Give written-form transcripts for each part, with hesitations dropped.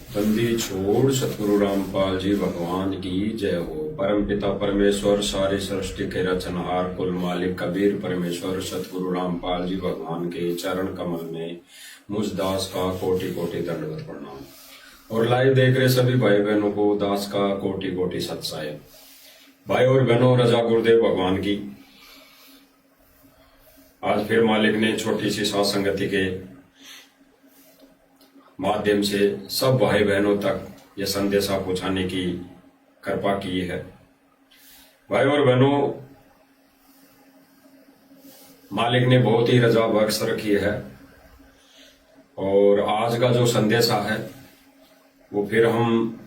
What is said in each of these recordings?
बंदी छोड़ सतगुरु रामपाल जी भगवान की जय हो। परम पिता परमेश्वर सारी सृष्टि के रचनहार कुल मालिक कबीर परमेश्वर सतगुरु रामपाल जी भगवान के चरण कमल में मुझ दास का कोटि कोटि दंडवत प्रणाम। और लाइव देख रहे सभी भाई बहनों को दास का कोटि कोटि सत साहेब। भाई और बहनों, रजा गुरुदेव भगवान की। आज फिर मालिक ने छोटी सी साथ संगति के माध्यम से सब भाई बहनों तक यह संदेशा पहुंचाने की कृपा की है। भाई और बहनों, मालिक ने बहुत ही रजा बख्श रखी है और आज का जो संदेशा है वो फिर हम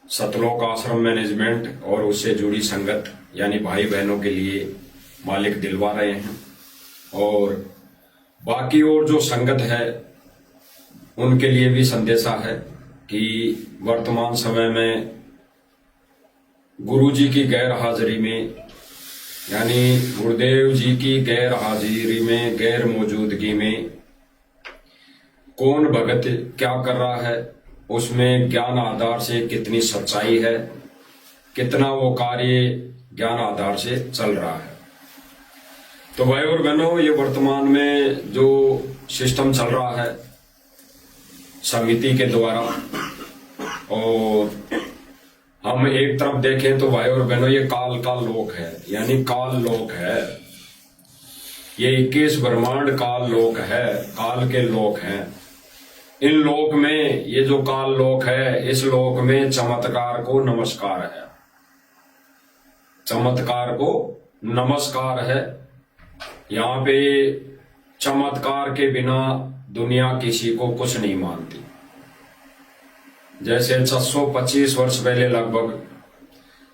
सतलोक आश्रम मैनेजमेंट और उससे जुड़ी संगत यानी भाई बहनों के लिए मालिक दिलवा रहे हैं। और बाकी और जो संगत है उनके लिए भी संदेशा है कि वर्तमान समय में गुरु जी की गैर हाजिरी में यानी गुरुदेव जी की गैर हाजिरी में, गैर मौजूदगी में कौन भगत क्या कर रहा है, उसमें ज्ञान आधार से कितनी सच्चाई है, कितना वो कार्य ज्ञान आधार से चल रहा है। तो भाई और बहनों, ये वर्तमान में जो सिस्टम चल रहा है समिति के द्वारा, और हम एक तरफ देखें तो भाई और बहनों ये काल का लोक है, यानी काल लोक है। ये 21 ब्रह्मांड काल लोक है, काल के लोक हैं। इन लोक में ये जो काल लोक है, इस लोक में चमत्कार को नमस्कार है, चमत्कार को नमस्कार है। यहाँ पे चमत्कार के बिना दुनिया किसी को कुछ नहीं मानती। जैसे 625 वर्ष पहले लगभग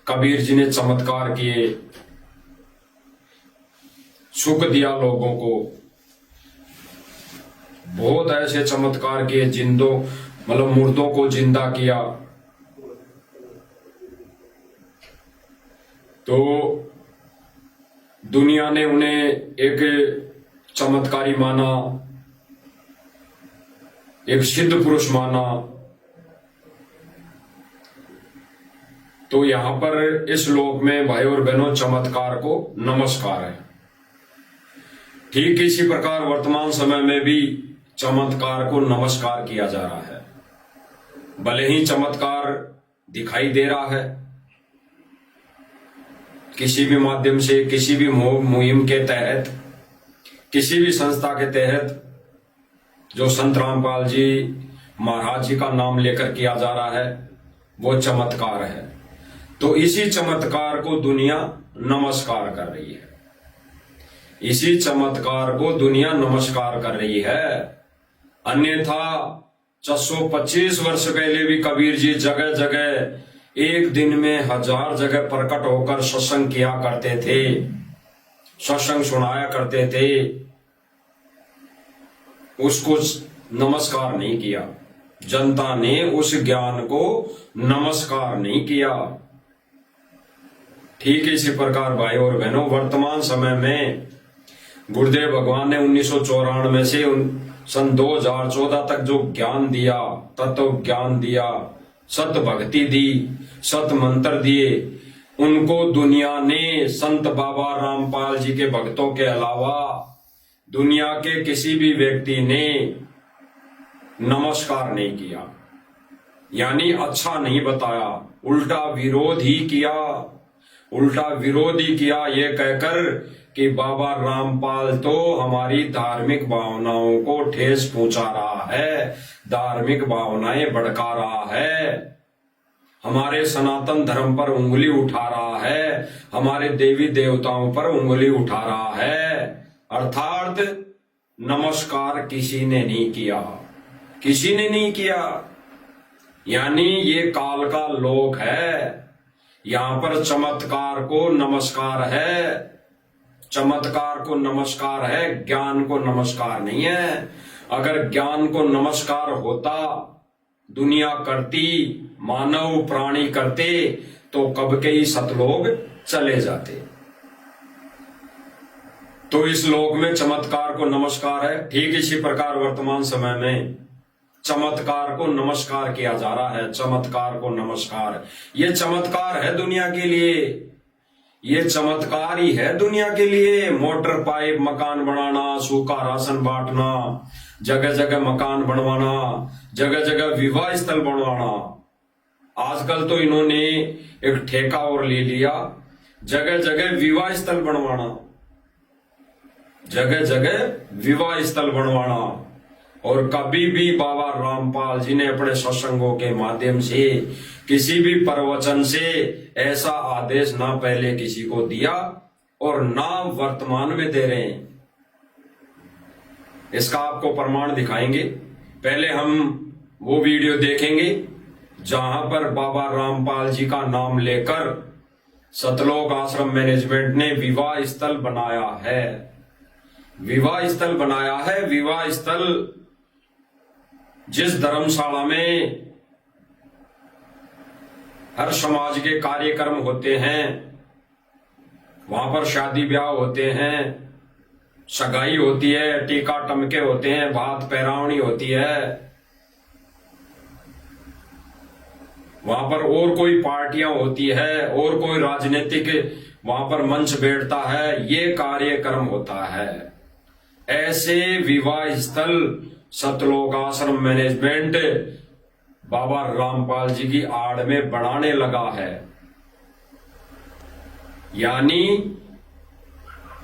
कबीर जी ने चमत्कार किए, सुख दिया लोगों को, बहुत ऐसे चमत्कार किए, जिंदों मतलब मुर्दों को जिंदा किया। तो दुनिया ने उन्हें एक चमत्कारी माना, एक सिद्ध पुरुष माना। तो यहां पर इस लोक में भाई और बहनों चमत्कार को नमस्कार है। ठीक इसी प्रकार वर्तमान समय में भी चमत्कार को नमस्कार किया जा रहा है। भले ही चमत्कार दिखाई दे रहा है किसी भी माध्यम से, किसी भी मुहिम के तहत, किसी भी संस्था के तहत जो संत रामपाल जी महाराज जी का नाम लेकर किया जा रहा है वो चमत्कार है। तो इसी चमत्कार को दुनिया नमस्कार कर रही है, इसी चमत्कार को दुनिया नमस्कार कर रही है। अन्यथा 625 वर्ष पहले भी कबीर जी जगह जगह एक दिन में 1000 जगह प्रकट होकर सत्संग किया करते थे, सत्संग सुनाया करते थे। उसको नमस्कार नहीं किया, जनता ने उस ज्ञान को नमस्कार नहीं किया। ठीक इसी प्रकार भाई और बहनों, वर्तमान समय में गुरुदेव भगवान ने 1994 से सन 2014 तक जो ज्ञान दिया, तत्व ज्ञान दिया, सत भक्ति दी, सत मंत्र दिए, उनको दुनिया ने संत बाबा रामपाल जी के भक्तों के अलावा दुनिया के किसी भी व्यक्ति ने नमस्कार नहीं किया, यानी अच्छा नहीं बताया, उल्टा विरोध ही किया, उल्टा विरोध ही किया, ये कहकर कि बाबा रामपाल तो हमारी धार्मिक भावनाओं को ठेस पहुंचा रहा है, धार्मिक भावनाएं भड़का रहा है, हमारे सनातन धर्म पर उंगली उठा रहा है, हमारे देवी देवताओं पर उंगली उठा रहा है। अर्थात नमस्कार किसी ने नहीं किया, किसी ने नहीं किया। यानी ये काल का लोक है, यहां पर चमत्कार को नमस्कार है, चमत्कार को नमस्कार है, ज्ञान को नमस्कार नहीं है। अगर ज्ञान को नमस्कार होता, दुनिया करती, मानव प्राणी करते, तो कब के ही सतलोक चले जाते। तो इस लोक में चमत्कार को नमस्कार है। ठीक इसी प्रकार वर्तमान समय में चमत्कार को नमस्कार किया जा रहा है, चमत्कार को नमस्कार। ये चमत्कार है दुनिया के लिए, ये चमत्कार ही है दुनिया के लिए। मोटर पाइप, मकान बनाना, सूखा राशन बांटना, जगह जगह मकान बनवाना, जगह जगह विवाह स्थल बनवाना। आजकल तो इन्होंने एक ठेका और ले लिया, जगह जगह विवाह स्थल बनवाना, जगह जगह विवाह स्थल बनवाना। और कभी भी बाबा रामपाल जी ने अपने सत्संगों के माध्यम से किसी भी प्रवचन से ऐसा आदेश ना पहले किसी को दिया और ना वर्तमान में दे रहे हैं। इसका आपको प्रमाण दिखाएंगे। पहले हम वो वीडियो देखेंगे जहां पर बाबा रामपाल जी का नाम लेकर सतलोक आश्रम मैनेजमेंट ने विवाह स्थल बनाया है। विवाह स्थल बनाया है। विवाह स्थल जिस धर्मशाला में हर समाज के कार्यक्रम होते हैं, वहां पर शादी ब्याह होते हैं, सगाई होती है, टीका टमके होते हैं, भात पैरावनी होती है, वहां पर और कोई पार्टियां होती है और कोई राजनीतिक वहां पर मंच बैठता है, ये कार्यक्रम होता है। ऐसे विवाह स्थल सतलोक आश्रम मैनेजमेंट बाबा रामपाल जी की आड़ में बनाने लगा है। यानी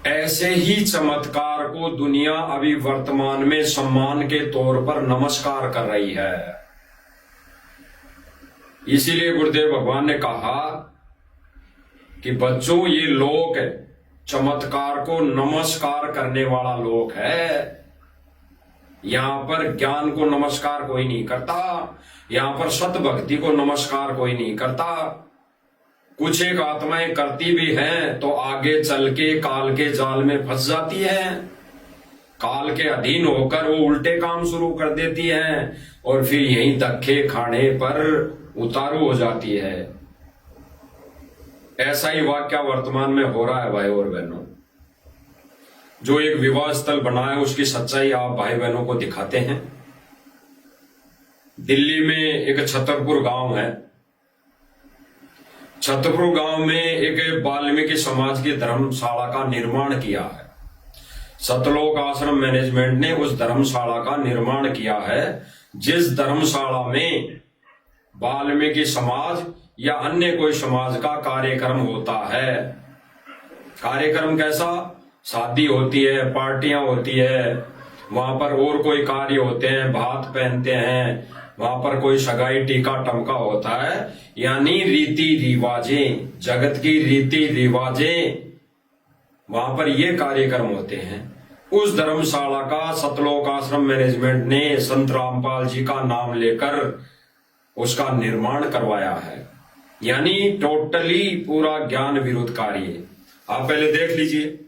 ऐसे ही चमत्कार को दुनिया अभी वर्तमान में सम्मान के तौर पर नमस्कार कर रही है। इसीलिए गुरुदेव भगवान ने कहा कि बच्चों, ये लोक चमत्कार को नमस्कार करने वाला लोक है। यहां पर ज्ञान को नमस्कार कोई नहीं करता, यहां पर सत भक्ति को नमस्कार कोई नहीं करता। कुछ एक आत्माएं करती भी हैं तो आगे चल के काल के जाल में फंस जाती हैं, काल के अधीन होकर वो उल्टे काम शुरू कर देती हैं और फिर यहीं धक्के खाने पर उतारू हो जाती है। ऐसा ही वाकया वर्तमान में हो रहा है भाई और बहनों। जो एक विवाह स्थल बना है उसकी सच्चाई आप भाई बहनों को दिखाते हैं। दिल्ली में एक छतरपुर गांव है। छतरपुर गांव में एक वाल्मीकि समाज की धर्मशाला का निर्माण किया है। सतलोक आश्रम मैनेजमेंट ने उस धर्मशाला का निर्माण किया है जिस धर्मशाला में वाल्मीकि समाज या अन्य कोई समाज का कार्यक्रम होता है। कार्यक्रम कैसा? शादी होती है, पार्टियां होती है, वहां पर और कोई कार्य होते हैं, भात पहनते हैं, वहां पर कोई सगाई टीका टमका होता है। यानी रीति रिवाजें, जगत की रीति रिवाजें, वहां पर ये कार्यक्रम होते हैं। उस धर्मशाला का सतलोक आश्रम मैनेजमेंट ने संत रामपाल जी का नाम लेकर उसका निर्माण करवाया है। यानी टोटली पूरा ज्ञान विरुद्ध कार्य। आप पहले देख लीजिए।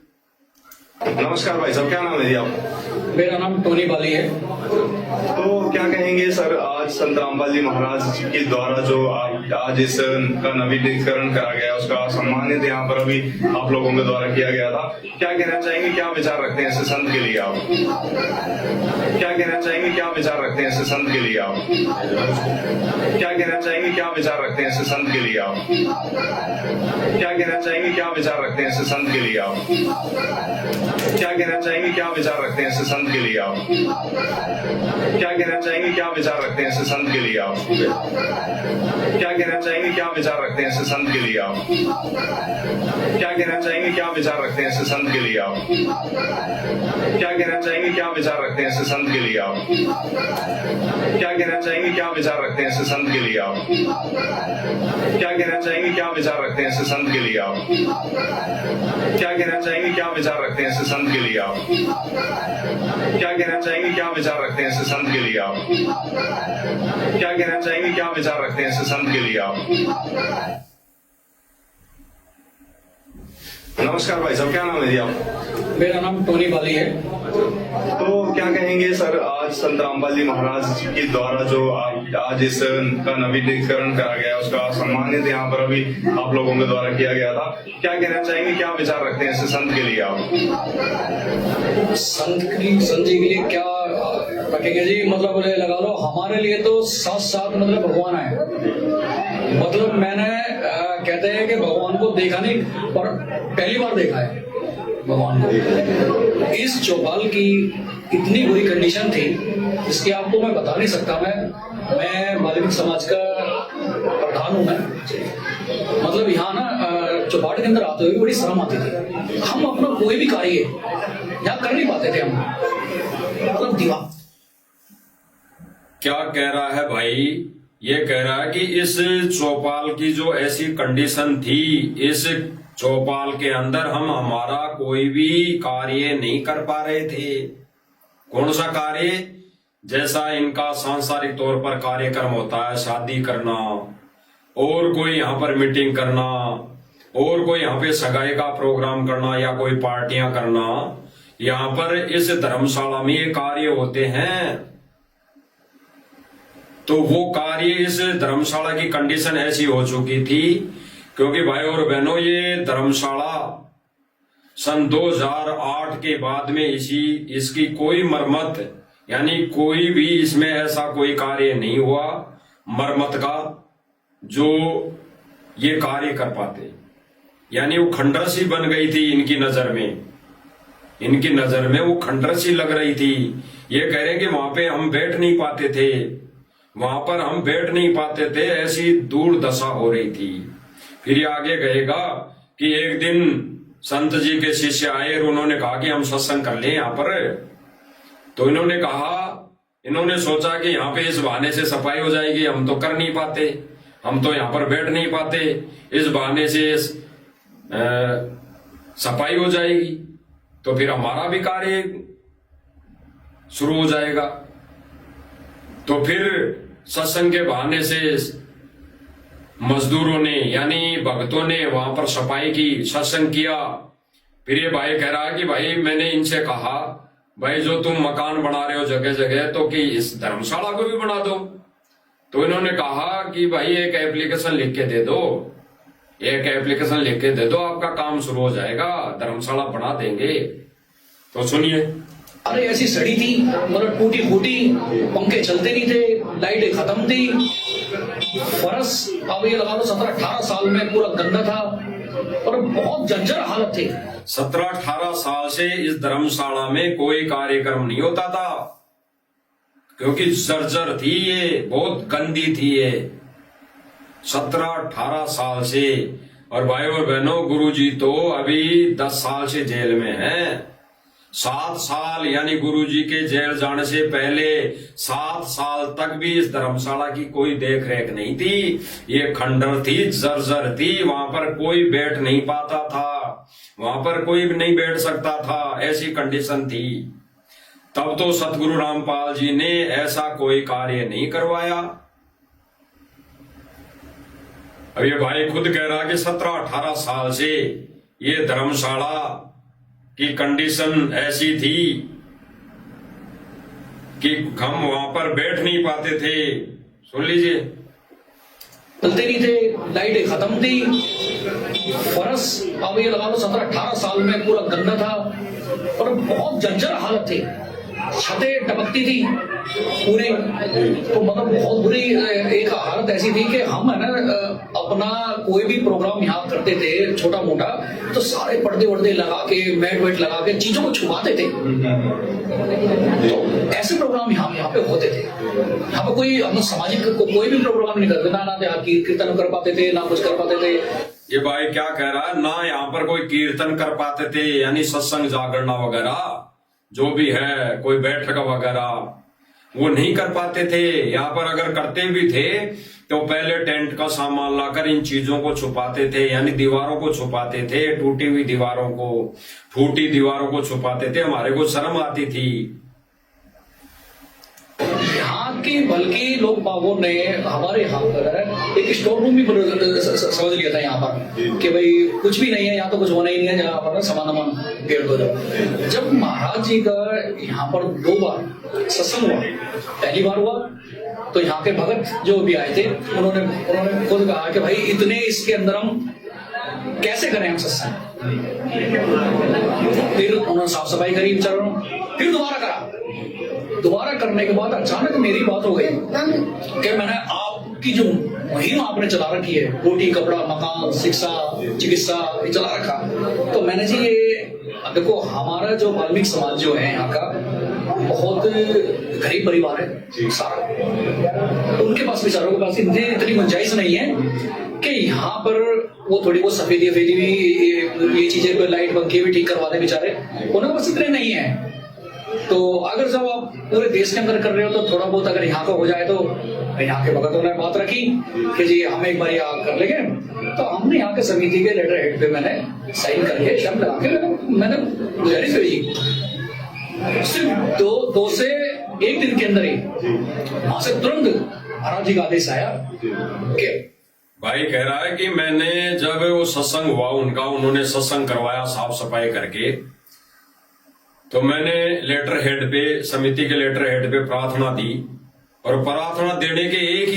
नमस्कार भाई साहब, क्या नाम है जी आप? मेरा नाम टोनी बाली है। तो क्या कहेंगे सर, आज संत रामपाल जी महाराज के द्वारा जो आज इस का नवीनीकरण करा गया, उसका सम्मानित यहाँ पर अभी आप लोगों के द्वारा किया गया था, क्या कहना चाहेंगे, क्या विचार रखते हैं इस संत के लिए आप? क्या कहना चाहेंगे, क्या विचार रखते हैं इस संत के लिए आप? क्या कहना चाहेंगे, क्या विचार रखते हैं इस संत के लिए आप? क्या कहना चाहेंगे, क्या विचार रखते हैं इस संत के लिए आप? क्या कहना चाहेंगे, क्या विचार रखते हैं इस संत के लिए आप? क्या कहना चाहेंगे, क्या विचार रखते हैं इस संत के लिए आप? क्या कहना चाहेंगे, क्या विचार रखते हैं इस संत के लिए आप? क्या कहना चाहेंगे, क्या विचार रखते हैं इस संत के लिए आप? क्या कहना चाहेंगे, क्या विचार रखते हैं इस संत के लिए आप? क्या कहना चाहेंगे, क्या विचार रखते हैं इस संत के लिए आप? क्या कहना चाहेंगे, क्या विचार रखते हैं इस संत के लिए आप? क्या कहना चाहेंगे, क्या विचार रखते हैं इस संत के लिए आप? क्या कहना चाहेंगे, क्या विचार रखते हैं इस संत के लिए आप? क्या कहना चाहेंगे, क्या विचार रखते हैं इस संत के लिए आप? नमस्कार भाई साहब, क्या नाम है जी आप? मेरा नाम टोनी बाली है। तो क्या कहेंगे सर, आज संत रामपाल जी महाराज के द्वारा जो आज इस का नवीनीकरण करा गया, उसका सम्मानित यहाँ पर अभी आप लोगों के द्वारा किया गया था, क्या कहना चाहेंगे, क्या विचार रखते हैं इस संत के लिए आप? संत जी के लिए क्या रखेंगे जी, मतलब लगा लो हमारे लिए तो साथ साथ मतलब भगवान आए। मतलब मैंने कहते हैं कि भगवान को देखा नहीं पर पहली बार देखा है भगवान को। इस चौपाल की इतनी बुरी कंडीशन थी जिसकी आपको मैं बता नहीं सकता। मैं वाल्मीकि समाज का प्रधान हूं मैं। मतलब यहाँ ना चौपाट के अंदर आते हुए बड़ी शर्म आती थी। हम अपना कोई भी कार्य यहाँ कर नहीं पाते थे हम। मतलब दीवार क्या कह रहा है भाई? ये कह रहा है कि इस चौपाल की जो ऐसी कंडीशन थी, इस चौपाल के अंदर हम हमारा कोई भी कार्य नहीं कर पा रहे थे। कौन सा कार्य? जैसा इनका सांसारिक तौर पर कार्यक्रम होता है, शादी करना और कोई यहाँ पर मीटिंग करना और कोई यहाँ पे सगाई का प्रोग्राम करना या कोई पार्टियां करना, यहाँ पर इस धर्मशाला में ये कार्य होते हैं। तो वो कार्य इस धर्मशाला की कंडीशन ऐसी हो चुकी थी क्योंकि भाई और बहनों, ये धर्मशाला सन 2008 के बाद में इसकी कोई मरम्मत यानी कोई भी इसमें ऐसा कोई कार्य नहीं हुआ मरम्मत का जो ये कार्य कर पाते। यानी वो खंडर सी बन गई थी इनकी नजर में वो खंडर सी लग रही थी। ये कह रहे हैं कि वहां पे हम बैठ नहीं पाते थे, वहां पर हम बैठ नहीं पाते थे, ऐसी दूर दशा हो रही थी। फिर ये आगे कहेगा कि एक दिन संत जी के शिष्य आए और उन्होंने कहा कि हम सत्संग कर लें यहाँ पर। तो इन्होंने सोचा कि यहाँ पे इस बहाने से सफाई हो जाएगी, हम तो कर नहीं पाते, हम तो यहाँ पर बैठ नहीं पाते, इस बहाने से सफाई हो जाएगी तो फिर हमारा भी कार्य शुरू हो जाएगा। तो फिर सत्संग के बहाने से मजदूरों ने यानी भक्तों ने वहां पर सफाई की, सत्संग किया। फिर ये भाई कह रहा है कि भाई मैंने इनसे कहा भाई जो तुम मकान बना रहे हो जगह जगह तो कि इस धर्मशाला को भी बना दो। तो इन्होंने कहा कि भाई एक एप्लीकेशन लिख के दे दो, आपका काम शुरू हो जाएगा, धर्मशाला बना देंगे। तो सुनिए। अरे ऐसी सड़ी थी, मतलब टूटी फूटी, पंखे चलते नहीं थे, लाइटें खत्म थी, फर्श अब ये लगा लो 17-18 साल में पूरा गंदा था और बहुत जर्जर हालत थी। 17-18 साल से इस धर्मशाला में कोई कार्यक्रम नहीं होता था क्योंकि जर्जर थी, ये बहुत गंदी थी ये 17-18 साल से। और भाई और बहनों, गुरुजी तो अभी 10 साल से जेल में हैं। 7 साल यानी गुरुजी के जेल जाने से पहले 7 साल तक भी इस धर्मशाला की कोई देख रेख नहीं थी। ये खंडर थी, जर्जर थी, वहां पर कोई बैठ नहीं पाता था, वहां पर कोई भी नहीं बैठ सकता था, ऐसी कंडीशन थी। तब तो सतगुरु रामपाल जी ने ऐसा कोई कार्य नहीं करवाया। अब ये भाई खुद कह रहा कि 17-18 साल से ये धर्मशाला की कंडीशन ऐसी थी कि हम वहां पर बैठ नहीं पाते थे। सुन लीजिए। चलते नहीं थे, लाइटें खत्म थी, फर्श अब ये लगा लो 17-18 साल में पूरा गंदा था और बहुत जर्जर हालत थी, छतें टपकती थी पूरी। तो मतलब बहुत बुरी एक हालत ऐसी थी कि हम है ना अपना कोई भी प्रोग्राम यहाँ करते थे छोटा मोटा तो सारे पर्दे वर्दे लगा के, मैट वेट लगा के चीजों को छुपाते थे। तो ऐसे प्रोग्राम यहाँ पे होते थे। यहाँ पे कोई हम सामाजिक कोई भी प्रोग्राम नहीं करते, ना कीर्तन कर पाते थे, ना कुछ कर पाते थे। ये भाई क्या कह रहा है, ना यहाँ पर कोई कीर्तन कर पाते थे यानी सत्संग जागरणा वगैरह जो भी है, कोई बैठक वगैरह वो नहीं कर पाते थे। यहाँ पर अगर करते भी थे तो पहले टेंट का सामान लाकर इन चीजों को छुपाते थे, यानी दीवारों को छुपाते थे, टूटी हुई दीवारों को, फूटी दीवारों को छुपाते थे। हमारे को शर्म आती थी। यहाँ की बल्कि लोग बागों ने हमारे यहाँ पर एक स्टोर रूम भी समझ लिया था यहाँ पर कि भाई कुछ भी नहीं है, यहाँ तो कुछ होना ही नहीं है, जहाँ पर सामान घेर दो। जब महाराज जी का यहाँ पर 2 बार सत्संग हुआ, पहली बार हुआ तो यहाँ के भगत जो भी आए थे उन्होंने खुद कहा कि भाई इतने इसके अंदर हम कैसे करें हम सत्संग। फिर उन्होंने साफ सफाई करी चरणों, फिर दोबारा करा दोबारा करने के बाद अचानक मेरी बात हो गई कि मैंने आपकी जो मुहिम आपने चला रखी है, रोटी कपड़ा मकान शिक्षा चिकित्सा ये चला रखा, तो मैंने जी ये देखो हमारा जो वाल्मीकि समाज जो है यहाँ का बहुत गरीब परिवार है सारा, उनके पास बेचारों के पास इतनी गुंजाइश नहीं है कि यहाँ पर वो थोड़ी बहुत सफेदी भी ये चीजें लाइट पंखे भी ठीक करवा दे बेचारे, उनके पास इतने नहीं है। तो अगर जब आप पूरे देश के अंदर कर रहे हो तो थोड़ा बहुत अगर यहाँ का हो जाए, तो यहाँ के भगतों ने बात रखी कि जी हम एक बार यहाँ कर लेंगे, तो हमने यहाँ के समिति के लेटर हेड पे मैंने साइन करके शब्द लगा के मैंने गुजारिश भेजी। सिर्फ दो से एक दिन के अंदर ही वहां से तुरंत महाराज जी का आदेश आया कि भाई कह रहा है कि मैंने जब वो सत्संग हुआ उनका, उन्होंने सत्संग करवाया साफ सफाई करके, तो मैंने लेटर हेड पे, समिति के लेटर हेड पे प्रार्थना दी, और प्रार्थना देने के एक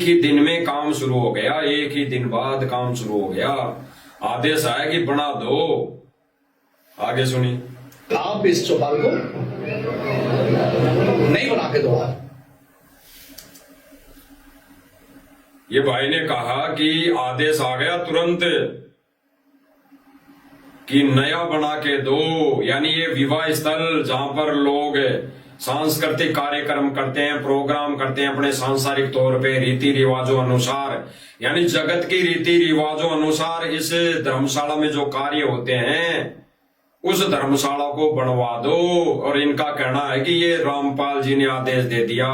ही दिन में काम शुरू हो गया, एक ही दिन बाद काम शुरू हो गया। आदेश आया कि बना दो। आगे सुनिए। आप इस चौपाल को नहीं बना के दो। ये भाई ने कहा कि आदेश आ गया तुरंत कि नया बना के दो, यानी ये विवाह स्थल जहां पर लोग सांस्कृतिक कार्यक्रम करते हैं, प्रोग्राम करते हैं अपने सांसारिक तौर पे रीति रिवाजों अनुसार, यानी जगत की रीति रिवाजों अनुसार इस धर्मशाला में जो कार्य होते हैं उस धर्मशाला को बनवा दो। और इनका कहना है कि ये रामपाल जी ने आदेश दे दिया,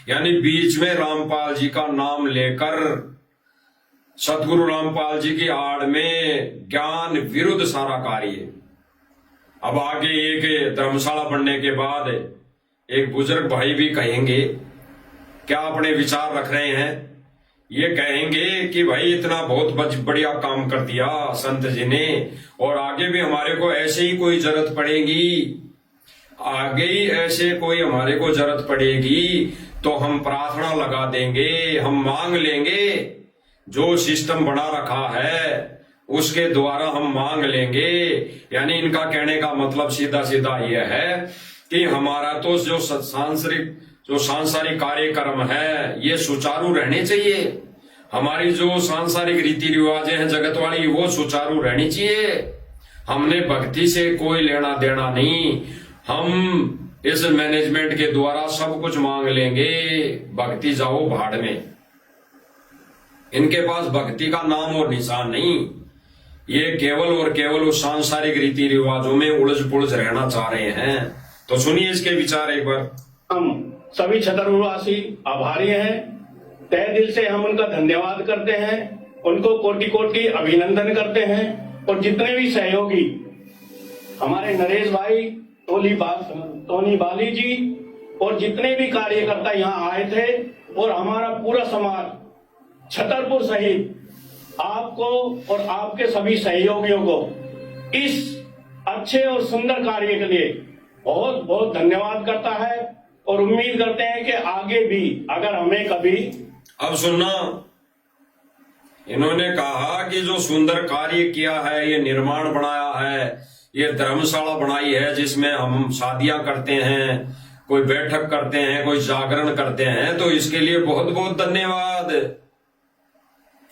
यानी बीच में रामपाल जी का नाम लेकर सतगुरु रामपाल जी की आड़ में ज्ञान विरुद्ध सारा कार्य। अब आगे एक धर्मशाला बनने के बाद एक बुजुर्ग भाई भी कहेंगे, क्या अपने विचार रख रहे हैं, ये कहेंगे कि भाई इतना बहुत बढ़िया काम कर दिया संत जी ने, और आगे भी हमारे को ऐसे ही कोई जरूरत पड़ेगी, आगे ही ऐसे कोई हमारे को जरूरत पड़ेगी तो हम प्रार्थना लगा देंगे, हम मांग लेंगे, जो सिस्टम बना रखा है उसके द्वारा हम मांग लेंगे। यानी इनका कहने का मतलब सीधा सीधा यह है कि हमारा तो जो सांसारिक कार्यक्रम है ये सुचारू रहने चाहिए, हमारी जो सांसारिक रीति रिवाजें हैं जगत वाली वो सुचारू रहनी चाहिए। हमने भक्ति से कोई लेना देना नहीं, हम इस मैनेजमेंट के द्वारा सब कुछ मांग लेंगे, भक्ति जाओ भाड़ में। इनके पास भक्ति का नाम और निशान नहीं, ये केवल और केवल उस सांसारिक रीति रिवाजों में उलझ पुलझ रहना चाह रहे हैं। तो सुनिए इसके विचार एक बार। हम सभी छतरपुरवासी आभारी हैं, तहे दिल से हम उनका धन्यवाद करते हैं, उनको कोटि कोटि अभिनंदन करते हैं। और जितने भी सहयोगी हमारे नरेश भाई, टोनी बाली जी और जितने भी कार्यकर्ता यहाँ आए थे और हमारा पूरा समाज छतरपुर सहित आपको और आपके सभी सहयोगियों को इस अच्छे और सुंदर कार्य के लिए बहुत बहुत धन्यवाद करता है। और उम्मीद करते हैं कि आगे भी अगर हमें कभी। अब सुनना, इन्होंने कहा कि जो सुंदर कार्य किया है, ये निर्माण बनाया है, ये धर्मशाला बनाई है जिसमें हम शादियां करते हैं, कोई बैठक करते हैं, कोई जागरण करते हैं, तो इसके लिए बहुत बहुत धन्यवाद।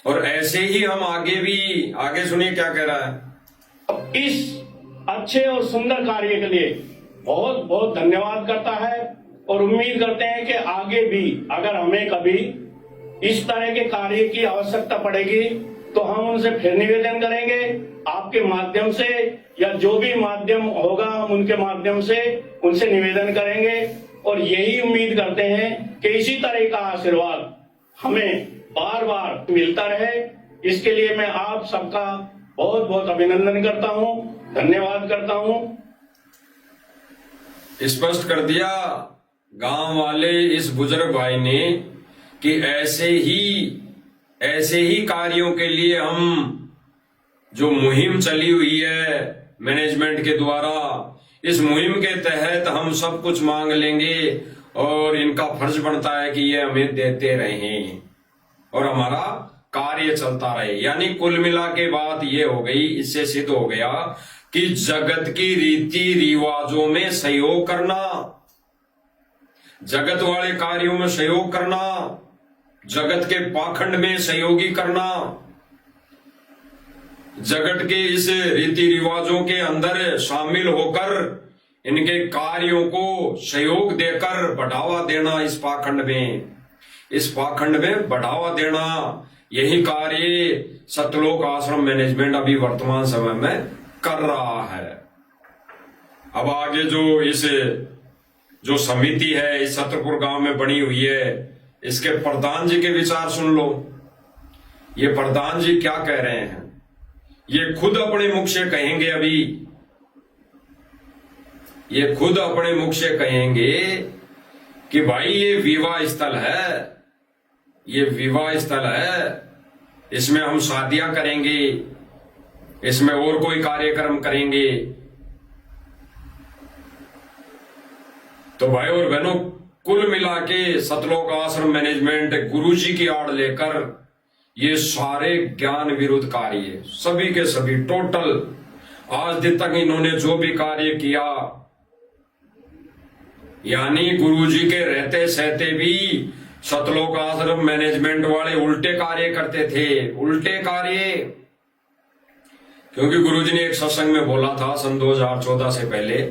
और ऐसे ही हम आगे भी, आगे सुनिए क्या कह रहा है। इस अच्छे और सुंदर कार्य के लिए बहुत बहुत धन्यवाद करता है और उम्मीद करते हैं कि आगे भी अगर हमें कभी इस तरह के कार्य की आवश्यकता पड़ेगी तो हम उनसे फिर निवेदन करेंगे, आपके माध्यम से या जो भी माध्यम होगा हम उनके माध्यम से उनसे निवेदन करेंगे। और यही उम्मीद करते हैं कि इसी तरह का आशीर्वाद हमें बार बार मिलता रहे। इसके लिए मैं आप सबका बहुत बहुत अभिनंदन करता हूं, धन्यवाद करता हूं। स्पष्ट कर दिया गांव वाले इस बुजुर्ग भाई ने कि ऐसे ही कार्यों के लिए हम जो मुहिम चली हुई है मैनेजमेंट के द्वारा, इस मुहिम के तहत हम सब कुछ मांग लेंगे और इनका फर्ज बनता है कि ये हमें देते रहें और हमारा कार्य चलता रहे। यानी कुल मिला के बात ये हो गई, इससे सिद्ध हो गया कि जगत की रीति रिवाजों में सहयोग करना जगत वाले कार्यों में सहयोग करना, जगत के पाखंड में सहयोगी करना, जगत के इस रीति रिवाजों के अंदर शामिल होकर इनके कार्यों को सहयोग देकर बढ़ावा देना, इस पाखंड में बढ़ावा देना, यही कार्य सतलोक आश्रम मैनेजमेंट अभी वर्तमान समय में कर रहा है। अब आगे जो समिति है इस छतरपुर गांव में बनी हुई है, इसके प्रधान जी के विचार सुन लो। ये प्रधान जी क्या कह रहे हैं, ये खुद अपने मुख से कहेंगे। अभी ये खुद अपने मुख से कहेंगे कि भाई ये विवाह स्थल है, ये विवाह स्थल है, इसमें हम शादियां करेंगे, इसमें और कोई कार्यक्रम करेंगे। तो भाई और बहनों, कुल मिला के सतलोक आश्रम मैनेजमेंट गुरुजी की आड़ लेकर ये सारे ज्ञान विरुद्ध कार्य, सभी के सभी टोटल आज दिन तक इन्होंने जो भी कार्य किया, यानी गुरुजी के रहते सहते भी सतलोक आश्रम मैनेजमेंट वाले उल्टे कार्य करते थे, उल्टे कार्य। क्योंकि गुरुजी ने एक सत्संग में बोला था सन 2014 से पहले,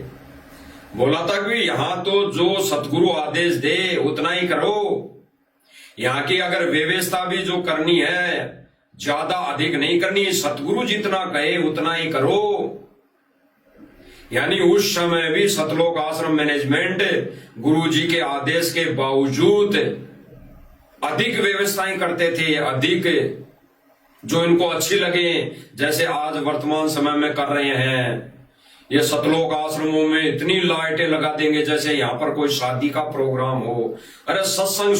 बोला था कि यहां तो जो सतगुरु आदेश दे उतना ही करो, यहां की अगर व्यवस्था भी जो करनी है ज्यादा अधिक नहीं करनी, सतगुरु जितना कहे उतना ही करो। यानी उस समय भी सतलोक आश्रम मैनेजमेंट गुरुजी के आदेश के बावजूद अधिक व्यवस्थाएं करते थे, अधिक जो इनको अच्छी लगे, जैसे आज वर्तमान समय में कर रहे हैं। ये सतलोक आश्रमों में इतनी लाइटें लगा देंगे जैसे यहां पर कोई शादी का प्रोग्राम हो। अरे सत्संग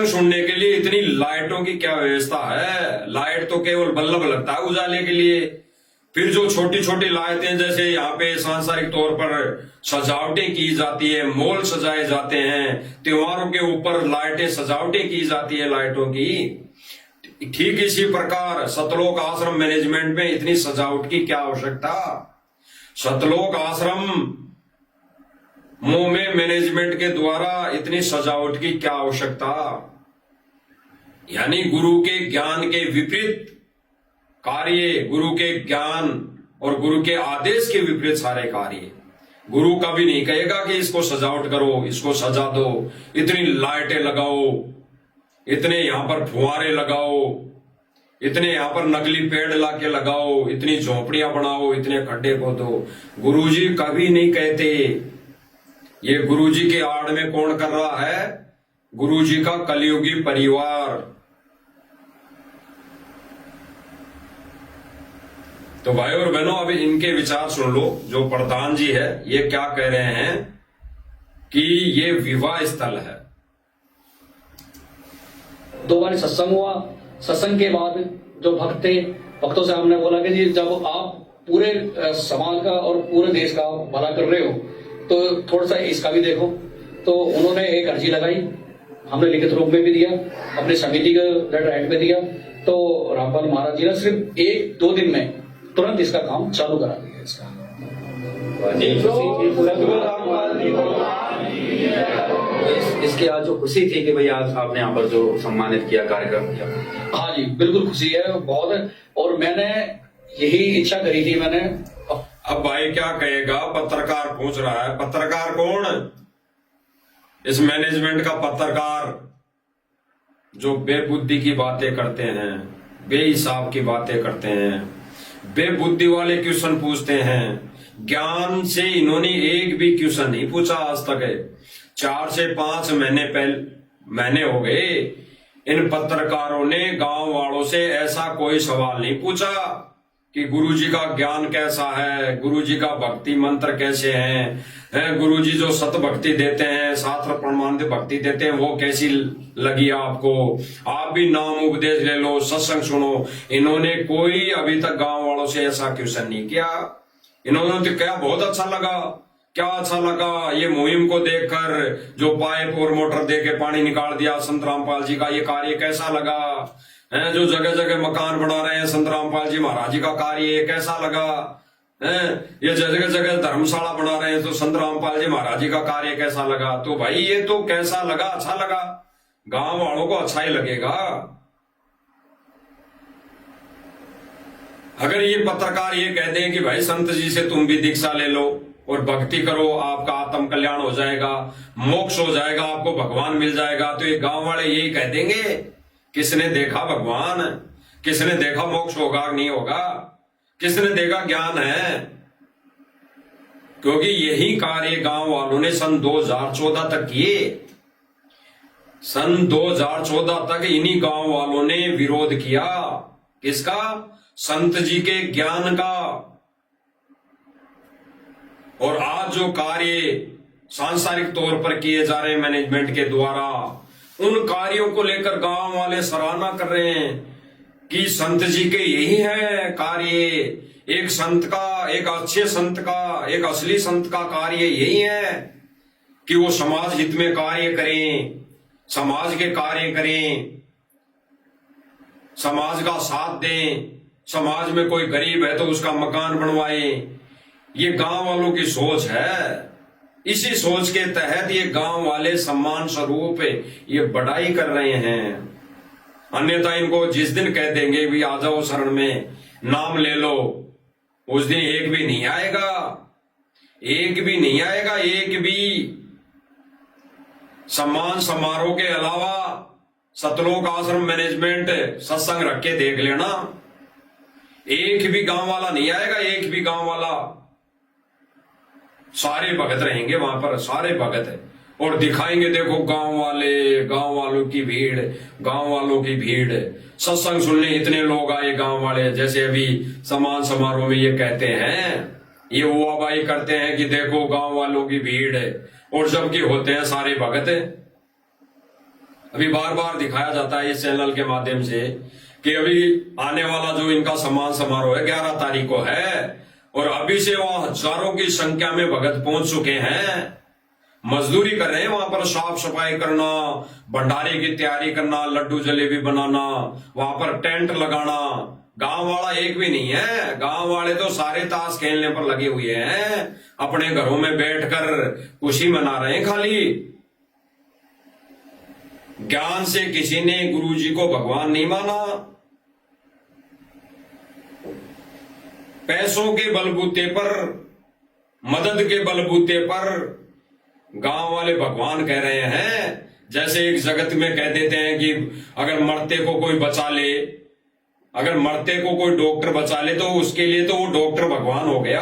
सुनने के लिए इतनी लाइटों की क्या व्यवस्था है? लाइट तो केवल बल्ब लगता है उजाले के लिए। फिर जो छोटी छोटी लाइटें जैसे यहाँ पे सांसारिक तौर पर सजावटें की जाती है, मॉल सजाए जाते हैं, त्योहारों के ऊपर लाइटें सजावटें की जाती है लाइटों की, ठीक इसी प्रकार सतलोक आश्रम मैनेजमेंट में इतनी सजावट की क्या आवश्यकता? सतलोक आश्रम में मैनेजमेंट के द्वारा इतनी सजावट की क्या आवश्यकता? यानी गुरु के ज्ञान के विपरीत कार्य, गुरु के ज्ञान और गुरु के आदेश के विपरीत सारे कार्य। गुरु कभी नहीं कहेगा कि इसको सजावट करो, इसको सजा दो, इतनी लाइटें लगाओ, इतने यहां पर फुहारे लगाओ, इतने यहां पर नकली पेड़ लाके लगाओ, इतनी झोपड़ियां बनाओ, इतने खड्डे खोदो। गुरुजी कभी नहीं कहते। ये गुरुजी के आड़ में कौन कर रहा है? गुरुजी का कलयुगी परिवार। तो भाई और बहनों, अभी इनके विचार सुन लो। जो प्रधान जी है ये क्या कह रहे हैं कि ये विवाह स्थल है। 2 बार सत्संग हुआ, सत्संग के बाद जो भक्त थे, भक्तों से हमने बोला कि जी जब आप पूरे समाज का और पूरे देश का भला कर रहे हो तो थोड़ा सा इसका भी देखो। तो उन्होंने एक अर्जी लगाई, हमने लिखित रूप में भी दिया, अपनी समिति के लेटर हेड में दिया। तो रामपाल महाराज जी ने सिर्फ 1-2 दिन में तुरंत इसका काम चालू करा दिया। इसकी आज जो खुशी थी कि भाई आज आपने यहाँ पर जो सम्मानित किया, कार्यक्रम किया। हाँ जी बिल्कुल खुशी है बहुत। और मैंने यही इच्छा करी थी मैंने। अब भाई क्या कहेगा? पत्रकार पूछ रहा है। पत्रकार कौन? इस मैनेजमेंट का पत्रकार जो बेबुद्धि की बातें करते हैं, बेहिसाब की बातें करते हैं, बेबुद्धि वाले क्वेश्चन पूछते हैं। ज्ञान से इन्होंने एक भी क्वेश्चन नहीं पूछा आज तक है। 4 से 5 महीने हो गए इन पत्रकारों ने गांव वालों से ऐसा कोई सवाल नहीं पूछा कि गुरुजी का ज्ञान कैसा है, गुरुजी का भक्ति मंत्र कैसे हैं, गुरुजी जो सत भक्ति देते हैं, शास्त्र प्रमाणित भक्ति देते हैं, वो कैसी लगी आपको? आप भी नाम उपदेश ले लो, सत्संग सुनो। इन्होंने कोई अभी तक गांव वालों से ऐसा क्वेश्चन नहीं किया। इन्होंने तो क्या बहुत अच्छा लगा, क्या अच्छा लगा ये मुहिम को देखकर, जो पाइप और मोटर दे के पानी निकाल दिया संत रामपाल जी का, ये कार्य कैसा लगा है? जो जगह जगह मकान बना रहे हैं संत रामपाल जी महाराज जी का कार्य कैसा लगा ये जगह जगह धर्मशाला बना रहे हैं, तो संत रामपाल जी महाराज जी का कार्य कैसा लगा? तो भाई ये तो कैसा लगा? अच्छा लगा, गांव वालों को अच्छा ही लगेगा। अगर ये पत्रकार ये कह दें कि भाई संत जी से तुम भी दीक्षा ले लो और भक्ति करो, आपका आत्म कल्याण हो जाएगा, मोक्ष हो जाएगा, आपको भगवान मिल जाएगा, तो ये गांव वाले यही कह देंगे। किसने देखा भगवान? किसने देखा मोक्ष होगा नहीं होगा? किसने देखा ज्ञान है? क्योंकि यही कार्य गांव वालों ने सन 2014 तक किए। सन 2014 तक इन्हीं गांव वालों ने विरोध किया। किसका? संत जी के ज्ञान का। और आज जो कार्य सांसारिक तौर पर किए जा रहे हैं मैनेजमेंट के द्वारा, उन कार्यों को लेकर गांव वाले सराहना कर रहे हैं कि संत जी के यही है कार्य। एक संत का, एक अच्छे संत का, एक असली संत का कार्य यही है कि वो समाज हित में कार्य करें, समाज के कार्य करें, समाज का साथ दें, समाज में कोई गरीब है तो उसका मकान बनवाएं। ये गांव वालों की सोच है। इसी सोच के तहत ये गांव वाले सम्मान स्वरूप ये बढ़ाई कर रहे हैं। अन्यथा इनको जिस दिन कह देंगे भी आ जाओ शरण में, नाम ले लो, उस दिन एक भी नहीं आएगा, एक भी नहीं आएगा। एक भी सम्मान समारोह के अलावा सतलोक आश्रम मैनेजमेंट सत्संग रख के देख लेना, एक भी गांव वाला नहीं आएगा। एक भी गांव वाला, सारे भगत रहेंगे वहां पर, सारे भगत है, और दिखाएंगे देखो गांव वाले, गांव वालों की भीड़, गांव वालों की भीड़, सत्संग सुनने इतने लोग आए गांव वाले। जैसे अभी सम्मान समारोह में ये कहते हैं, ये हुआबाई करते हैं कि देखो गांव वालों की भीड़ है, और जबकि होते हैं सारे भगत। अभी बार बार दिखाया जाता है इस चैनल के माध्यम से कि अभी आने वाला जो इनका सम्मान समारोह है 11 तारीख को है, और अभी से वहां हजारों की संख्या में भगत पहुंच चुके हैं। मजदूरी कर रहे हैं वहां पर, साफ सफाई करना, भंडारे की तैयारी करना, लड्डू जलेबी बनाना, वहां पर टेंट लगाना। गांव वाला एक भी नहीं है। गांव वाले तो सारे ताश खेलने पर लगे हुए हैं, अपने घरों में बैठकर खुशी मना रहे हैं खाली। ज्ञान से किसी ने गुरुजी को भगवान नहीं माना। पैसों के बलबूते पर, मदद के बलबूते पर गांव वाले भगवान कह रहे हैं। जैसे एक जगत में कह देते हैं कि अगर मरते को कोई बचा ले, अगर मरते को कोई डॉक्टर बचा ले तो उसके लिए तो वो डॉक्टर भगवान हो गया।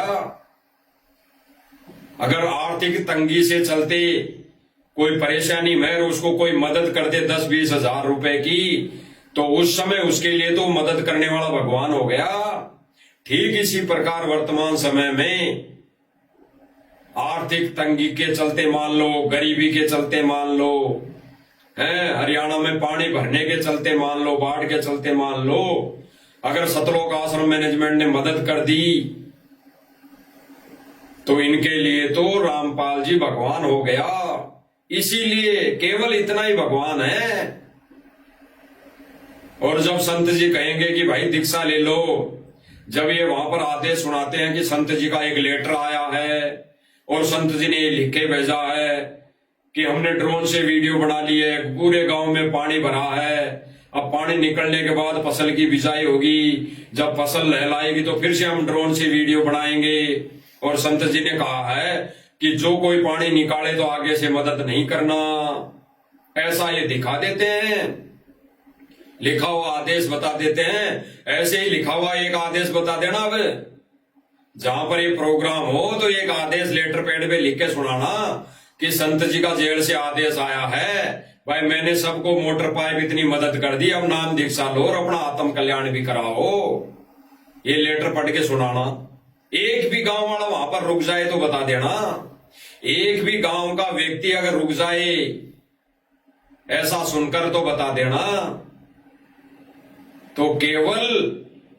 अगर आर्थिक तंगी से चलते कोई परेशानी में उसको कोई मदद कर दे 10-20 हजार रुपए की, तो उस समय उसके लिए तो मदद करने वाला भगवान हो गया। ठीक इसी प्रकार वर्तमान समय में आर्थिक तंगी के चलते मान लो, गरीबी के चलते मान लो, हरियाणा में पानी भरने के चलते मान लो, बाढ़ के चलते मान लो, अगर सतलोक आश्रम मैनेजमेंट ने मदद कर दी तो इनके लिए तो रामपाल जी भगवान हो गया। इसीलिए केवल इतना ही भगवान है। और जब संत जी कहेंगे कि भाई दीक्षा ले लो, जब ये वहां पर आदेश सुनाते हैं कि संत जी का एक लेटर आया है और संत जी ने लिख के भेजा है कि हमने ड्रोन से वीडियो बना ली है, पूरे गांव में पानी भरा है, अब पानी निकलने के बाद फसल की बिजाई होगी, जब फसल लहलाएगी तो फिर से हम ड्रोन से वीडियो बनाएंगे। और संत जी ने कहा है कि जो कोई पानी निकाले तो आगे से मदद नहीं करना। ऐसा ये दिखा देते हैं, लिखा हुआ आदेश बता देते हैं। ऐसे ही लिखा हुआ एक आदेश बता देना। अब जहां पर ये प्रोग्राम हो तो एक आदेश लेटर पैड पे लिख के सुनाना कि संत जी का जेल से आदेश आया है, भाई मैंने सबको मोटर पाइप इतनी मदद कर दी, अब नाम दीक्षा लो और अपना आत्म कल्याण भी कराओ। ये लेटर पढ़ के सुनाना। एक भी गांव वाला वहां पर रुक जाए तो बता देना। एक भी गांव का व्यक्ति अगर रुक जाए ऐसा सुनकर तो बता देना। तो केवल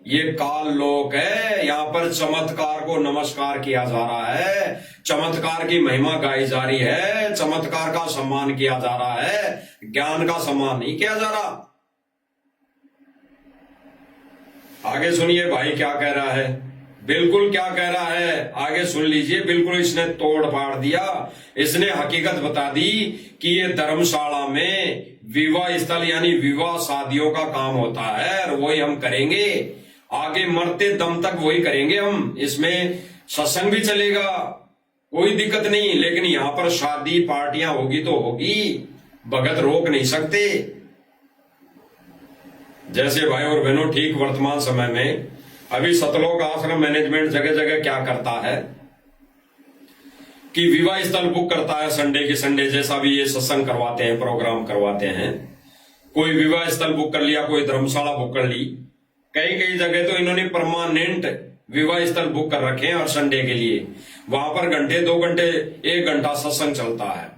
ये काल लोक है, यहाँ पर चमत्कार को नमस्कार किया जा रहा है, चमत्कार की महिमा गाई जा रही है, चमत्कार का सम्मान किया जा रहा है, ज्ञान का सम्मान नहीं किया जा रहा। आगे सुनिए भाई क्या कह रहा है। बिल्कुल क्या कह रहा है आगे सुन लीजिए। बिल्कुल इसने तोड़ फाड़ दिया, इसने हकीकत बता दी कि ये धर्मशाला में विवाह स्थल यानी विवाह शादियों का काम होता है और वही हम करेंगे, आगे मरते दम तक वही करेंगे हम। इसमें सत्संग भी चलेगा, कोई दिक्कत नहीं, लेकिन यहां पर शादी पार्टियां होगी तो होगी, भगत रोक नहीं सकते। जैसे भाई और बहनों, ठीक वर्तमान समय में अभी सतलोक आश्रम मैनेजमेंट जगह जगह क्या करता है कि विवाह स्थल बुक करता है संडे के संडे, जैसा भी ये सत्संग करवाते हैं, प्रोग्राम करवाते हैं। कोई विवाह स्थल बुक कर लिया, कोई धर्मशाला बुक कर ली, कई कई जगह तो इन्होंने परमानेंट विवाह स्थल बुक कर रखे हैं और संडे के लिए वहां पर घंटे 2 घंटे 1 घंटा सत्संग चलता है,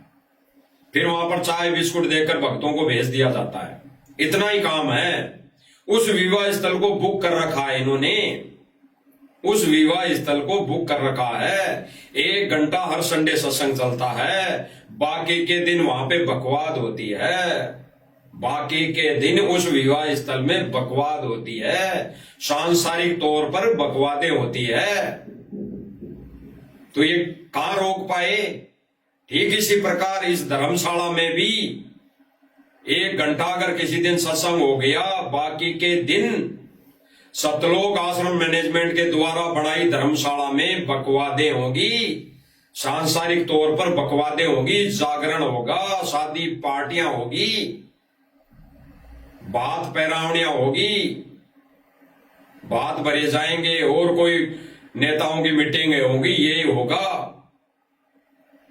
फिर वहां पर चाय बिस्कुट देकर भक्तों को भेज दिया जाता है। इतना ही काम है। उस विवाह स्थल को बुक कर रखा है इन्होंने, उस विवाह स्थल को बुक कर रखा है। 1 घंटा हर संडे सत्संग चलता है, बाकी के दिन वहां पे बकवाद होती है, बाकी के दिन उस विवाह स्थल में बकवाद होती है, सांसारिक तौर पर बकवादें होती है। तो ये कहां रोक पाए? ठीक इसी प्रकार इस धर्मशाला में भी 1 घंटा अगर किसी दिन सत्संग हो गया, बाकी के दिन सतलोक आश्रम मैनेजमेंट के द्वारा बनाई धर्मशाला में बकवादें होगी, सांसारिक तौर पर बकवादें होगी, जागरण होगा, शादी पार्टियां होगी, बात पैरावनियां होगी, बात भरे जाएंगे और कोई नेताओं की मीटिंग होगी, यही होगा।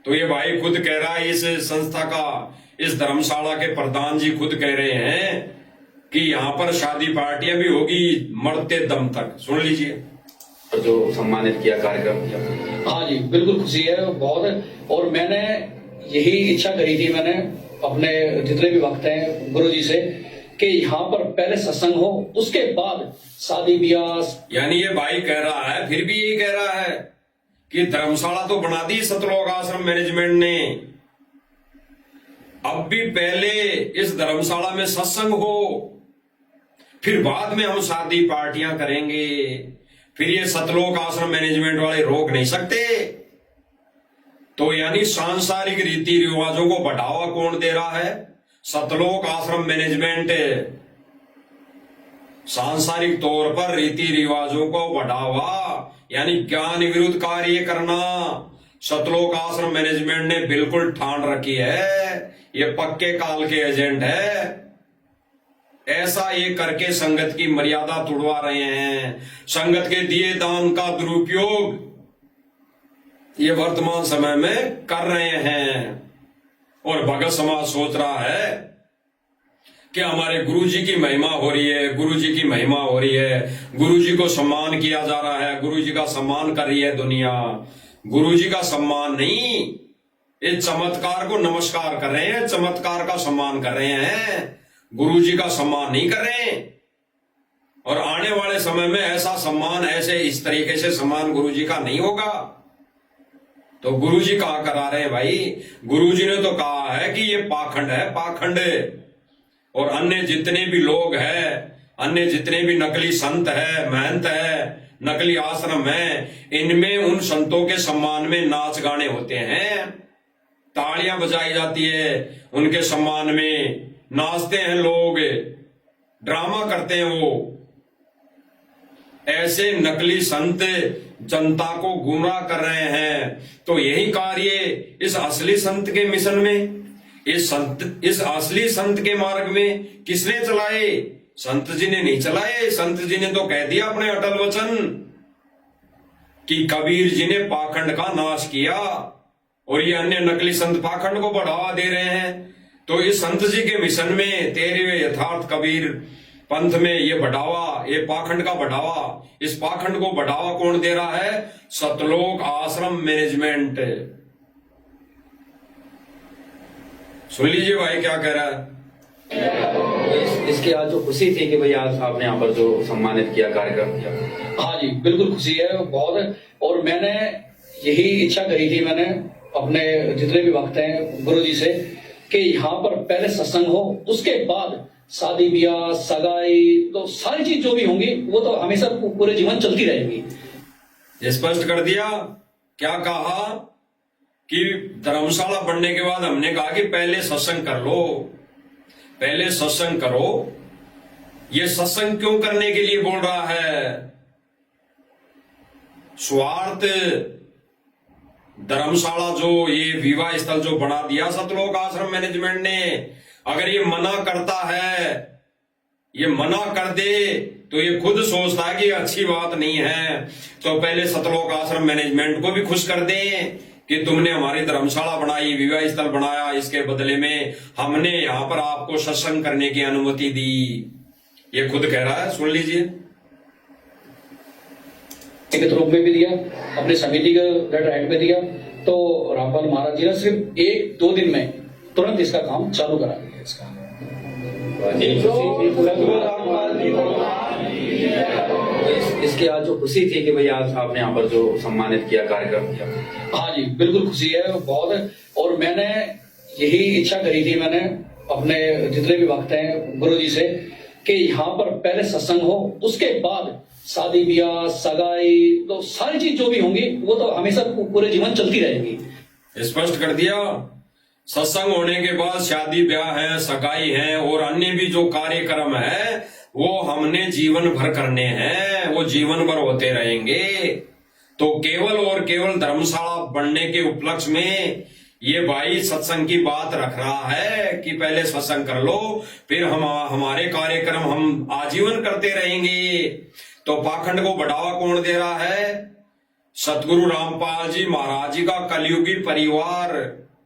तो ये भाई खुद कह रहा है, इस संस्था का, इस धर्मशाला के प्रधान जी खुद कह रहे हैं कि यहाँ पर शादी पार्टियां भी होगी मरते दम तक। सुन लीजिए जो सम्मानित किया कार्यक्रम किया। हाँ जी, बिल्कुल खुशी है बहुत। और मैंने यही इच्छा करी थी, मैंने अपने जितने भी भक्त हैं गुरु जी से, कि यहाँ पर पहले सत्संग हो, उसके बाद शादी ब्याह। यानी ये भाई कह रहा है, फिर भी यही कह रहा है कि धर्मशाला तो बना दी सतलोक आश्रम मैनेजमेंट ने, अब भी पहले इस धर्मशाला में सत्संग हो, फिर बाद में हम शादी पार्टियां करेंगे। फिर ये सतलोक आश्रम मैनेजमेंट वाले रोक नहीं सकते। तो यानी सांसारिक रीति रिवाजों को बढ़ावा कौन दे रहा है? सतलोक आश्रम मैनेजमेंट सांसारिक तौर पर रीति रिवाजों को बढ़ावा यानी ज्ञान विरुद्ध कार्य करना सतलोक आश्रम मैनेजमेंट ने बिल्कुल ठान रखी है। ये पक्के काल के एजेंट है। ऐसा ये करके संगत की मर्यादा तोड़वा रहे हैं। संगत के दिए दान का दुरुपयोग ये वर्तमान समय में कर रहे हैं। और भगत समाज सोच रहा है कि हमारे गुरुजी की महिमा हो रही है, गुरुजी की महिमा हो रही है, गुरुजी को सम्मान किया जा रहा है, गुरुजी का सम्मान कर रही है दुनिया। गुरुजी का सम्मान नहीं, इस चमत्कार को नमस्कार कर रहे हैं, चमत्कार का सम्मान कर रहे हैं, गुरुजी का सम्मान नहीं कर रहे। और आने वाले समय में ऐसा सम्मान, ऐसे इस तरीके से सम्मान गुरुजी का नहीं होगा। तो गुरुजी कहा करा रहे हैं भाई? गुरुजी ने तो कहा है कि ये पाखंड है, पाखंड। और अन्य जितने भी लोग हैं, अन्य जितने भी नकली संत है, महंत है, नकली आश्रम है, इनमें उन संतों के सम्मान में नाच गाने होते हैं, तालियां बजाई जाती है, उनके सम्मान में नाचते हैं लोग, ड्रामा करते हैं वो। ऐसे नकली संत जनता को गुमराह कर रहे हैं। तो यही कार्य इस असली संत के मिशन में, इस असली संत के मार्ग में किसने चलाए? संत जी ने नहीं चलाए। संत जी ने तो कह दिया अपने अटल वचन कि कबीर जी ने पाखंड का नाश किया, और ये अन्य नकली संत पाखंड को बढ़ावा दे रहे हैं। तो इस संत जी के मिशन में, तेरे यथार्थ कबीर पंथ में ये बढ़ावा, ये पाखंड का बढ़ावा, इस पाखंड को बढ़ावा कौन दे रहा है? सतलोक आश्रम मैनेजमेंट। सुन लीजिए भाई क्या कह रहा है। इसकी आज जो खुशी थी कि भाई आज आपने यहाँ पर जो सम्मानित किया कार्यक्रम किया। हाँ जी, बिल्कुल खुशी है बहुत। और मैंने यही इच्छा करी थी, मैंने अपने जितने भी भक्त हैं गुरु जी से, कि यहाँ पर पहले सत्संग हो, उसके बाद शादी ब्याह सगाई, तो सारी चीज जो भी होंगी वो तो हमेशा पूरे जीवन चलती रहेगी। स्पष्ट कर दिया। क्या कहा कि धर्मशाला बनने के बाद हमने कहा कि पहले सत्संग कर लो, पहले सत्संग करो। ये सत्संग क्यों करने के लिए बोल रहा है? स्वार्थ धर्मशाला जो ये विवाह स्थल जो बना दिया सतलोक आश्रम मैनेजमेंट ने, अगर ये मना करता है, ये मना कर दे तो ये खुद सोचता है कि ये अच्छी बात नहीं है, तो पहले सतलोक आश्रम मैनेजमेंट को भी खुश कर दें कि तुमने हमारी धर्मशाला बनाई, विवाह स्थल बनाया, इसके बदले में हमने यहां पर आपको सत्संग करने की अनुमति दी। ये खुद कह रहा है, सुन लीजिए। लिखित रूप में भी दिया, अपनी समिति के लेटर हेड में दिया, तो रामपाल महाराज जी ने सिर्फ 1-2 दिन में तुरंत इसका काम चालू करा दिया। इसका इसकी आज जो खुशी थी कि भाई आज आपने यहाँ पर जो सम्मानित किया, कार्यक्रम किया। हाँ जी, बिल्कुल खुशी है बहुत। और मैंने यही इच्छा करी थी, मैंने अपने जितने भी भक्त हैं गुरु जी से, कि यहाँ पर पहले सत्संग हो, उसके बाद शादी ब्याह सगाई तो सारी चीज जो भी होंगी वो तो हमेशा पूरे जीवन चलती रहेगी। स्पष्ट कर दिया। सत्संग होने के बाद शादी ब्याह है, सगाई है और अन्य भी जो कार्यक्रम है वो हमने जीवन भर करने हैं, वो जीवन भर होते रहेंगे। तो केवल और केवल धर्मशाला बनने के उपलक्ष्य में ये भाई सत्संग की बात रख रहा है कि पहले सत्संग कर लो, फिर हमारे कार्यक्रम हम आजीवन करते रहेंगे। तो पाखंड को बढ़ावा कौन दे रहा है? सतगुरु रामपाल जी महाराज जी का कलयुगी परिवार,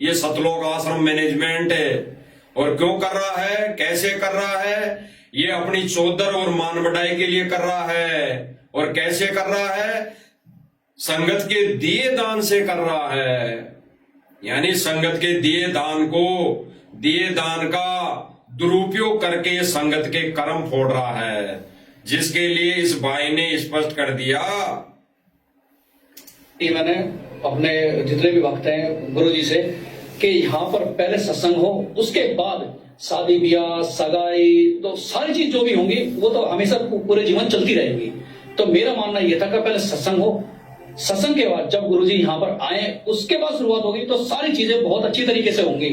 ये सतलोक आश्रम मैनेजमेंट है। और क्यों कर रहा है, कैसे कर रहा है? ये अपनी चौधर और मान बढ़ाई के लिए कर रहा है। और कैसे कर रहा है? संगत के दिए दान से कर रहा है। यानी संगत के दिए दान को, दिए दान का दुरुपयोग करके संगत के कर्म फोड़ रहा है, जिसके लिए इस भाई ने स्पष्ट कर दिया। मैंने अपने जितने भी भक्त हैं गुरु जी से, कि यहाँ पर पहले सत्संग हो, उसके बाद शादी ब्याह सगाई तो सारी चीज जो भी होंगी वो तो हमेशा पूरे जीवन चलती रहेगी। तो मेरा मानना यह था कि पहले सत्संग हो, सत्संग के बाद जब गुरुजी यहाँ पर आए उसके बाद शुरुआत होगी तो सारी चीजें बहुत अच्छी तरीके से होंगी।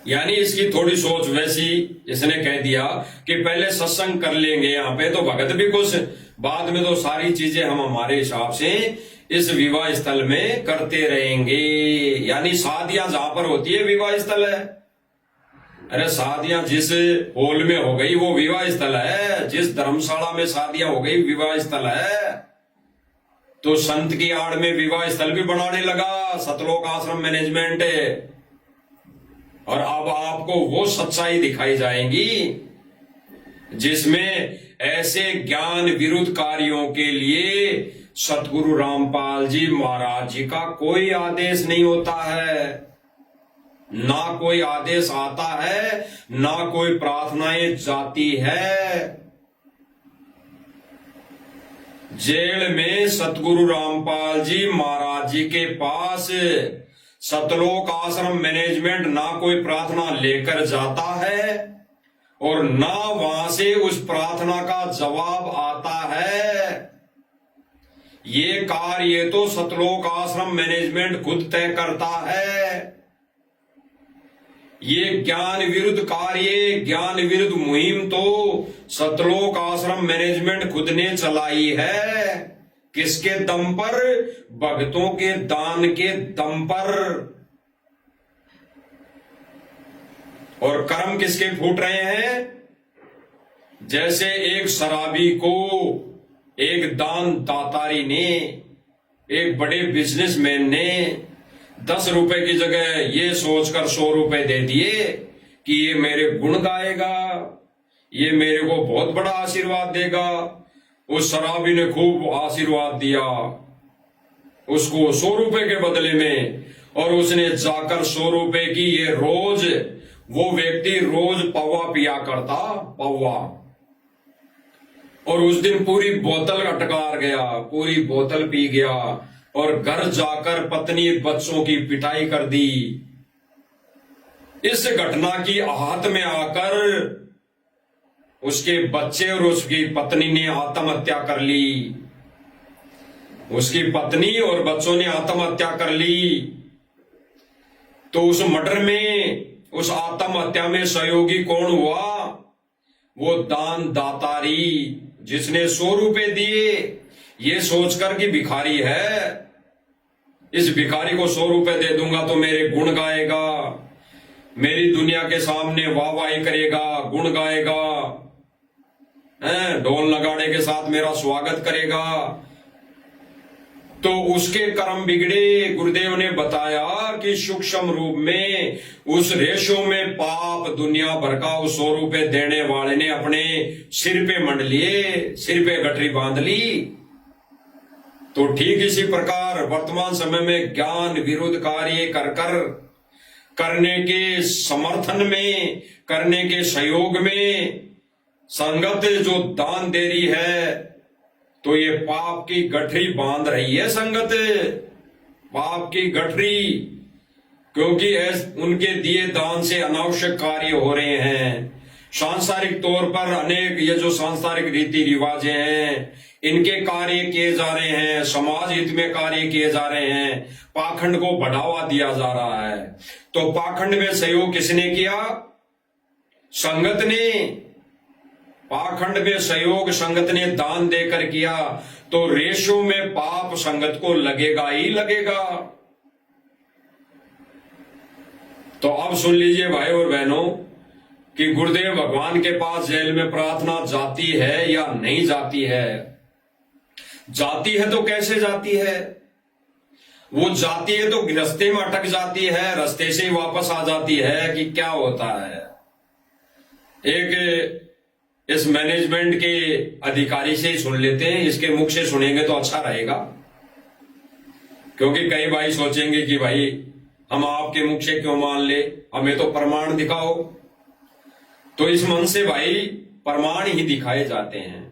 यानी इसकी थोड़ी सोच वैसी, इसने कह दिया कि पहले सत्संग कर लेंगे यहाँ पे तो भगत भी कुछ, बाद में तो सारी चीजें हम हमारे हिसाब से इस विवाह स्थल में करते रहेंगे। यानी शादियां जहां पर होती है विवाह स्थल है। अरे शादियां जिस हॉल में हो गई वो विवाह स्थल है, जिस धर्मशाला में शादियां हो गई विवाह स्थल है। तो संत की आड़ में विवाह स्थल भी बनाने लगा सतलोक आश्रम मैनेजमेंट। और अब आपको वो सच्चाई दिखाई जाएगी जिसमें ऐसे ज्ञान विरुद्ध कार्यों के लिए सतगुरु रामपाल जी महाराज जी का कोई आदेश नहीं होता है, ना कोई आदेश आता है, ना कोई प्रार्थनाएं जाती है। जेल में सतगुरु रामपाल जी महाराज जी के पास सतलोक आश्रम मैनेजमेंट ना कोई प्रार्थना लेकर जाता है और ना वहां से उस प्रार्थना का जवाब आता है। ये कार्य तो सतलोक आश्रम मैनेजमेंट खुद तय करता है। ये ज्ञान विरुद्ध कार्य, ज्ञान विरुद्ध मुहिम तो सतलोक आश्रम मैनेजमेंट खुद ने चलाई है। किसके दम पर? भक्तों के दान के दम पर। और कर्म किसके फूट रहे हैं? जैसे एक शराबी को एक दान दातारी ने, एक बड़े बिजनेसमैन ने 10 रुपए की जगह ये सोचकर 100 रुपए दे दिए कि ये मेरे गुण गाएगा, ये मेरे को बहुत बड़ा आशीर्वाद देगा। उस शराबी ने खूब आशीर्वाद दिया उसको 100 रुपए के बदले में, और उसने जाकर 100 रुपए की ये रोज, वो व्यक्ति रोज पौवा पिया करता, पौवा। और उस दिन पूरी बोतल अटकार गया, पूरी बोतल पी गया और घर जाकर पत्नी बच्चों की पिटाई कर दी। इस घटना की आहत में आकर उसके बच्चे और उसकी पत्नी ने आत्महत्या कर ली। उसकी पत्नी और बच्चों ने आत्महत्या कर ली, तो उस मर्डर में, उस आत्महत्या में सहयोगी कौन हुआ? वो दान दातारी, जिसने 100 रुपए दिए ये सोचकर कि भिखारी है, इस भिखारी को 100 रुपए दे दूंगा तो मेरे गुण गाएगा, मेरी दुनिया के सामने वाहवाही करेगा, गुण गाएगा, ढोल नगाड़े के साथ मेरा स्वागत करेगा। तो उसके कर्म बिगड़े। गुरुदेव ने बताया कि सूक्ष्म रूप में उस रेशो में पाप दुनिया भर का उस 100 रुपए देने वाले ने अपने सिर पे मंड लिए, सिर पे गठरी बांध ली। तो ठीक इसी प्रकार वर्तमान समय में ज्ञान विरुद्ध कार्य करने के समर्थन में, करने के सहयोग में संगत जो दान दे रही है, तो ये पाप की गठरी बांध रही है संगत, पाप की गठरी, क्योंकि उनके दिए दान से अनावश्यक कार्य हो रहे हैं। सांसारिक तौर पर अनेक ये जो सांसारिक रीति रिवाज हैं, इनके कार्य किए जा रहे हैं, समाज हित में कार्य किए जा रहे हैं, पाखंड को बढ़ावा दिया जा रहा है। तो पाखंड में सहयोग किसने किया? संगत ने। पाखंड में सहयोग संगत ने दान देकर किया, तो रेशो में पाप संगत को लगेगा ही लगेगा। तो अब सुन लीजिए भाई और बहनों कि गुरुदेव भगवान के पास जेल में प्रार्थना जाती है या नहीं जाती है? जाती है तो कैसे जाती है? वो जाती है तो रास्ते में अटक जाती है, रास्ते से ही वापस आ जाती है कि क्या होता है? एक इस मैनेजमेंट के अधिकारी से ही सुन लेते हैं, इसके मुख से सुनेंगे तो अच्छा रहेगा, क्योंकि कई भाई सोचेंगे कि भाई हम आपके मुख से क्यों मान ले, हमें तो प्रमाण दिखाओ। तो इस मन से भाई प्रमाण ही दिखाए जाते हैं।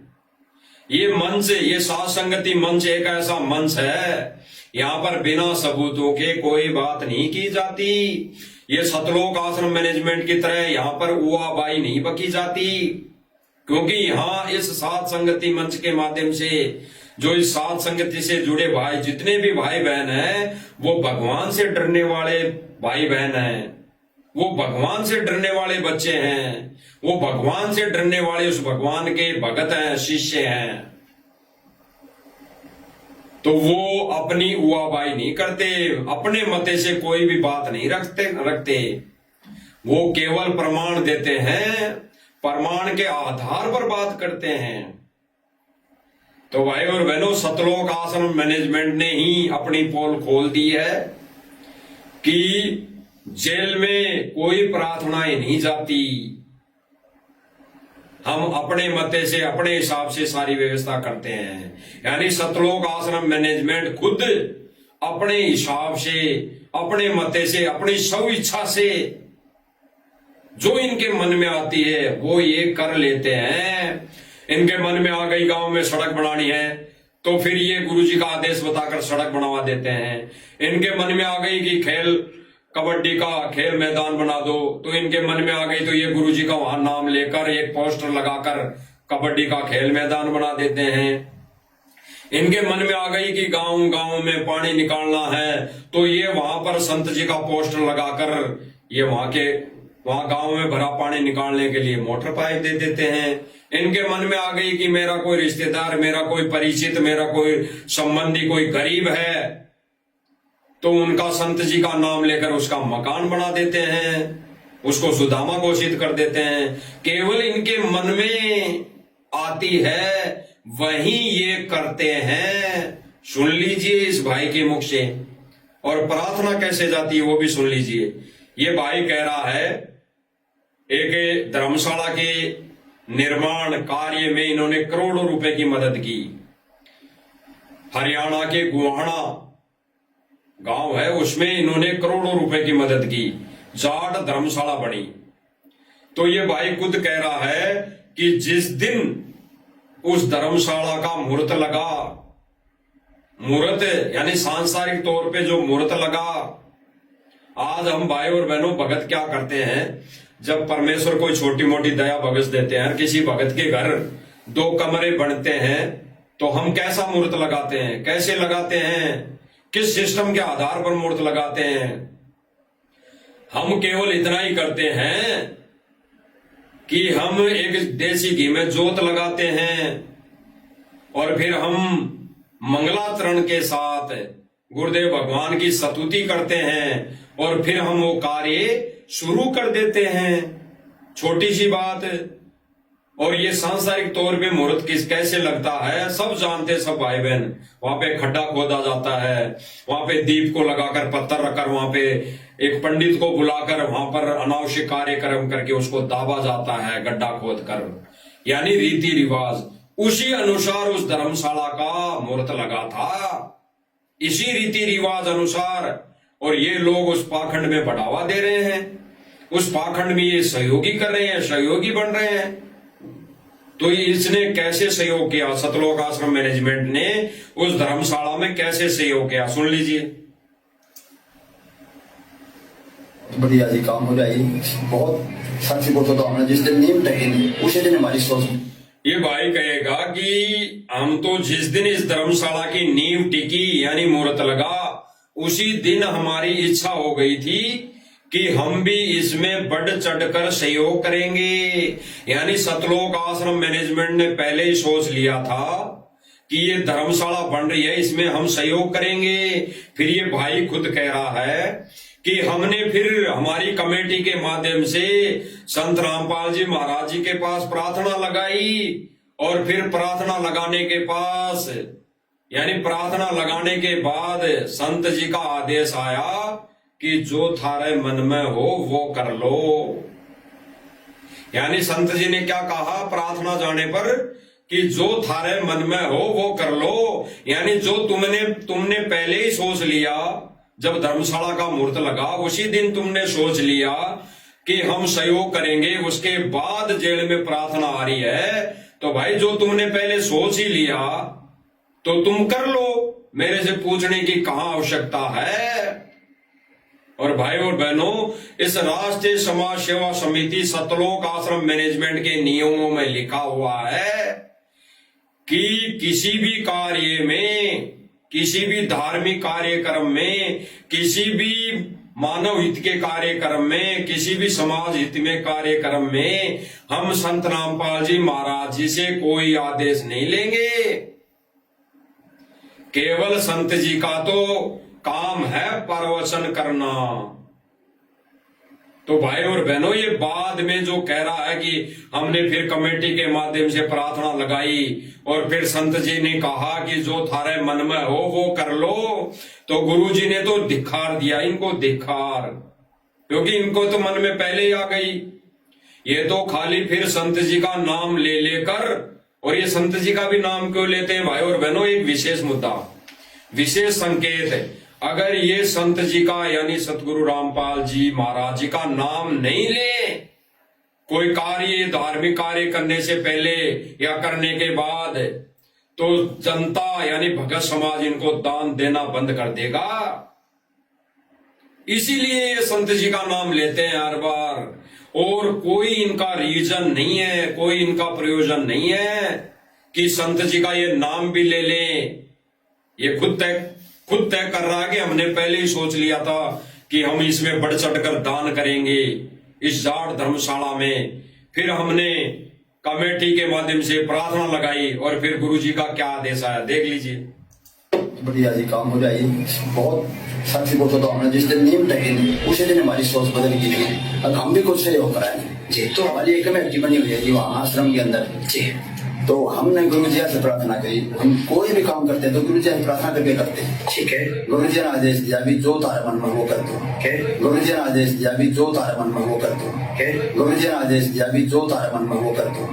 ये मंच, ये साध संगति मंच एक ऐसा मंच है, यहाँ पर बिना सबूतों के कोई बात नहीं की जाती। ये सतलोक आश्रम मैनेजमेंट की तरह यहाँ पर उआबाई नहीं बकी जाती, क्योंकि यहाँ इस साध संगति मंच के माध्यम से जो इस साध संगति से जुड़े भाई, जितने भी भाई बहन हैं, वो भगवान से डरने वाले भाई बहन हैं, वो भगवान से डरने वाले बच्चे हैं, वो भगवान से डरने वाले उस भगवान के भगत हैं, शिष्य हैं। तो वो अपनी उआबाई नहीं करते, अपने मते से कोई भी बात नहीं रखते। वो केवल प्रमाण देते हैं, प्रमाण के आधार पर बात करते हैं। तो भाई और बहनों, सतलोक आश्रम मैनेजमेंट ने ही अपनी पोल खोल दी है कि जेल में कोई प्रार्थनाएं नहीं जाती। हम अपने मते से, अपने हिसाब से सारी व्यवस्था करते हैं। यानी सतलोक आश्रम मैनेजमेंट खुद अपने हिसाब से, अपने मते से, अपनी स्व इच्छा से जो इनके मन में आती है वो ये कर लेते हैं। इनके मन में आ गई गांव में सड़क बनानी है, तो फिर ये गुरुजी का आदेश बताकर सड़क बनवा देते हैं। इनके मन में आ गई कि खेल, कबड्डी का खेल मैदान बना दो, तो इनके मन में आ गई तो ये गुरुजी का वहां नाम लेकर एक पोस्टर लगाकर कबड्डी का खेल मैदान बना देते हैं। इनके मन में आ गई कि गांव गांव में पानी निकालना है, तो ये वहां पर संत जी का पोस्टर लगाकर ये वहां गांव में भरा पानी निकालने के लिए मोटर पाइप दे देते हैं। इनके मन में आ गई कि मेरा कोई रिश्तेदार, मेरा कोई परिचित, मेरा कोई संबंधी कोई गरीब है, तो उनका संत जी का नाम लेकर उसका मकान बना देते हैं, उसको सुदामा घोषित कर देते हैं। केवल इनके मन में आती है वही ये करते हैं। सुन लीजिए इस भाई के मुख से, और प्रार्थना कैसे जाती है वो भी सुन लीजिए। ये भाई कह रहा है एक धर्मशाला के निर्माण कार्य में इन्होंने करोड़ों रुपए की मदद की। हरियाणा के गुहाना गांव है, उसमें इन्होंने करोड़ों रुपए की मदद की, जाट धर्मशाला बनी। तो ये भाई खुद कह रहा है कि जिस दिन उस धर्मशाला का मुहूर्त लगा, मुहूर्त यानी सांसारिक तौर पे जो मुहूर्त लगा, आज हम भाई और बहनों भगत क्या करते हैं, जब परमेश्वर कोई छोटी मोटी दया बख्श देते हैं, किसी भगत के घर 2 कमरे बनते हैं, तो हम कैसा मुहूर्त लगाते हैं, कैसे लगाते हैं, किस सिस्टम के आधार पर मुहूर्त लगाते हैं। हम केवल इतना ही करते हैं कि हम एक देसी घी में जोत लगाते हैं और फिर हम मंगलाचरण के साथ गुरुदेव भगवान की स्तुति करते हैं और फिर हम वो कार्य शुरू कर देते हैं। छोटी सी बात। और ये सांसारिक तौर पे मुहूर्त कैसे लगता है सब जानते, सब भाई बहन। वहां पे खड्डा खोदा जाता है, वहां पे दीप को लगाकर पत्थर रखकर वहां पे एक पंडित को बुलाकर वहां पर अनावश्यक कार्यक्रम करके उसको दाबा जाता है गड्ढा खोद कर, यानी रीति रिवाज। उसी अनुसार उस धर्मशाला का मुहूर्त लगा था, इसी रीति रिवाज अनुसार। और ये लोग उस पाखंड में बढ़ावा दे रहे हैं, उस पाखंड में ये सहयोगी कर रहे हैं, सहयोगी बन रहे हैं। तो इसने कैसे सहयोग किया, सतलोक आश्रम मैनेजमेंट ने उस धर्मशाला में कैसे सहयोग किया, सुन लीजिए। बढ़िया जी, काम हो जाए। बहुत सच बोलते तो हमने जिस दिन नींव टकी उसी दिन हमारी सोच। ये भाई कहेगा कि हम तो जिस दिन इस धर्मशाला की नींव टिकी यानी मुहूर्त लगा, उसी दिन हमारी इच्छा हो गई थी कि हम भी इसमें बढ़ चढ़कर सहयोग करेंगे। यानी सतलोक आश्रम मैनेजमेंट ने पहले ही सोच लिया था कि ये धर्मशाला बन रही है, इसमें हम सहयोग करेंगे। फिर ये भाई खुद कह रहा है कि हमने फिर हमारी कमेटी के माध्यम से संत रामपाल जी महाराज जी के पास प्रार्थना लगाई और फिर प्रार्थना लगाने के पास यानी प्रार्थना लगाने के बाद संत जी का आदेश आया कि जो थारे मन में हो वो कर लो। यानी संत जी ने क्या कहा प्रार्थना जाने पर कि जो थारे मन में हो वो कर लो। यानी जो तुमने पहले ही सोच लिया, जब धर्मशाला का मुहूर्त लगा उसी दिन तुमने सोच लिया कि हम सहयोग करेंगे, उसके बाद जेल में प्रार्थना आ रही है, तो भाई जो तुमने पहले सोच ही लिया तो तुम कर लो, मेरे से पूछने की कहां आवश्यकता है। और भाई और बहनों, इस राष्ट्रीय समाज सेवा समिति सतलोक आश्रम मैनेजमेंट के नियमों में लिखा हुआ है कि किसी भी कार्य में, किसी भी धार्मिक कार्यक्रम में, किसी भी मानव हित के कार्यक्रम में, किसी भी समाज हित में कार्यक्रम में हम संत रामपाल जी महाराज जी से कोई आदेश नहीं लेंगे। केवल संत जी का तो काम है प्रवचन करना। तो भाई और बहनों, ये बाद में जो कह रहा है कि हमने फिर कमेटी के माध्यम से प्रार्थना लगाई और फिर संत जी ने कहा कि जो थारे मन में हो वो कर लो, तो गुरु जी ने तो धिक्कार दिया, इनको धिक्कार, क्योंकि इनको तो मन में पहले ही आ गई। ये तो खाली फिर संत जी का नाम ले लेकर, और ये संत जी का भी नाम क्यों लेते हैं भाई और बहनों, एक विशेष मुद्दा, विशेष संकेत है। अगर ये संत जी का यानी सतगुरु रामपाल जी महाराज जी का नाम नहीं ले, कोई कार्य धार्मिक कार्य करने से पहले या करने के बाद, तो जनता यानी भगत समाज इनको दान देना बंद कर देगा। इसीलिए ये संत जी का नाम लेते हैं हर बार, और कोई इनका रीजन नहीं है, कोई इनका प्रयोजन नहीं है कि संत जी का ये नाम भी ले लें। ये खुद तय कर रहा है कि हमने पहले ही सोच लिया था कि हम इसमें बढ़ चढ़कर दान करेंगे इस जाट धर्मशाला में। फिर हमने कमेटी के माध्यम से प्रार्थना लगाई और फिर गुरु जी का क्या आदेश आया, देख लीजिए। बढ़िया जी, काम हो जाए। बहुत सच बोलते तो हमने जिस दिन नींव टकी उसी दिन हमारी सोच बदल गई थी और हम भी कुछ सहयोग कराएंगे जी। तो हमारी एक कमेटी बनी हुई है जी वहाँ आश्रम के अंदर जी। तो हमने गुरु जी से प्रार्थना करी, हम कोई भी काम करते हैं तो गुरु जी से प्रार्थना करके करते हैं, ठीक है। गुरु जी ने आदेश दिया भी जो तारे मन में वो कर दो, गुरु जी ने आदेश दिया भी जो तारे मन में वो कर दो, गुरु जी ने आदेश दिया भी जो तारे मन में वो कर दो,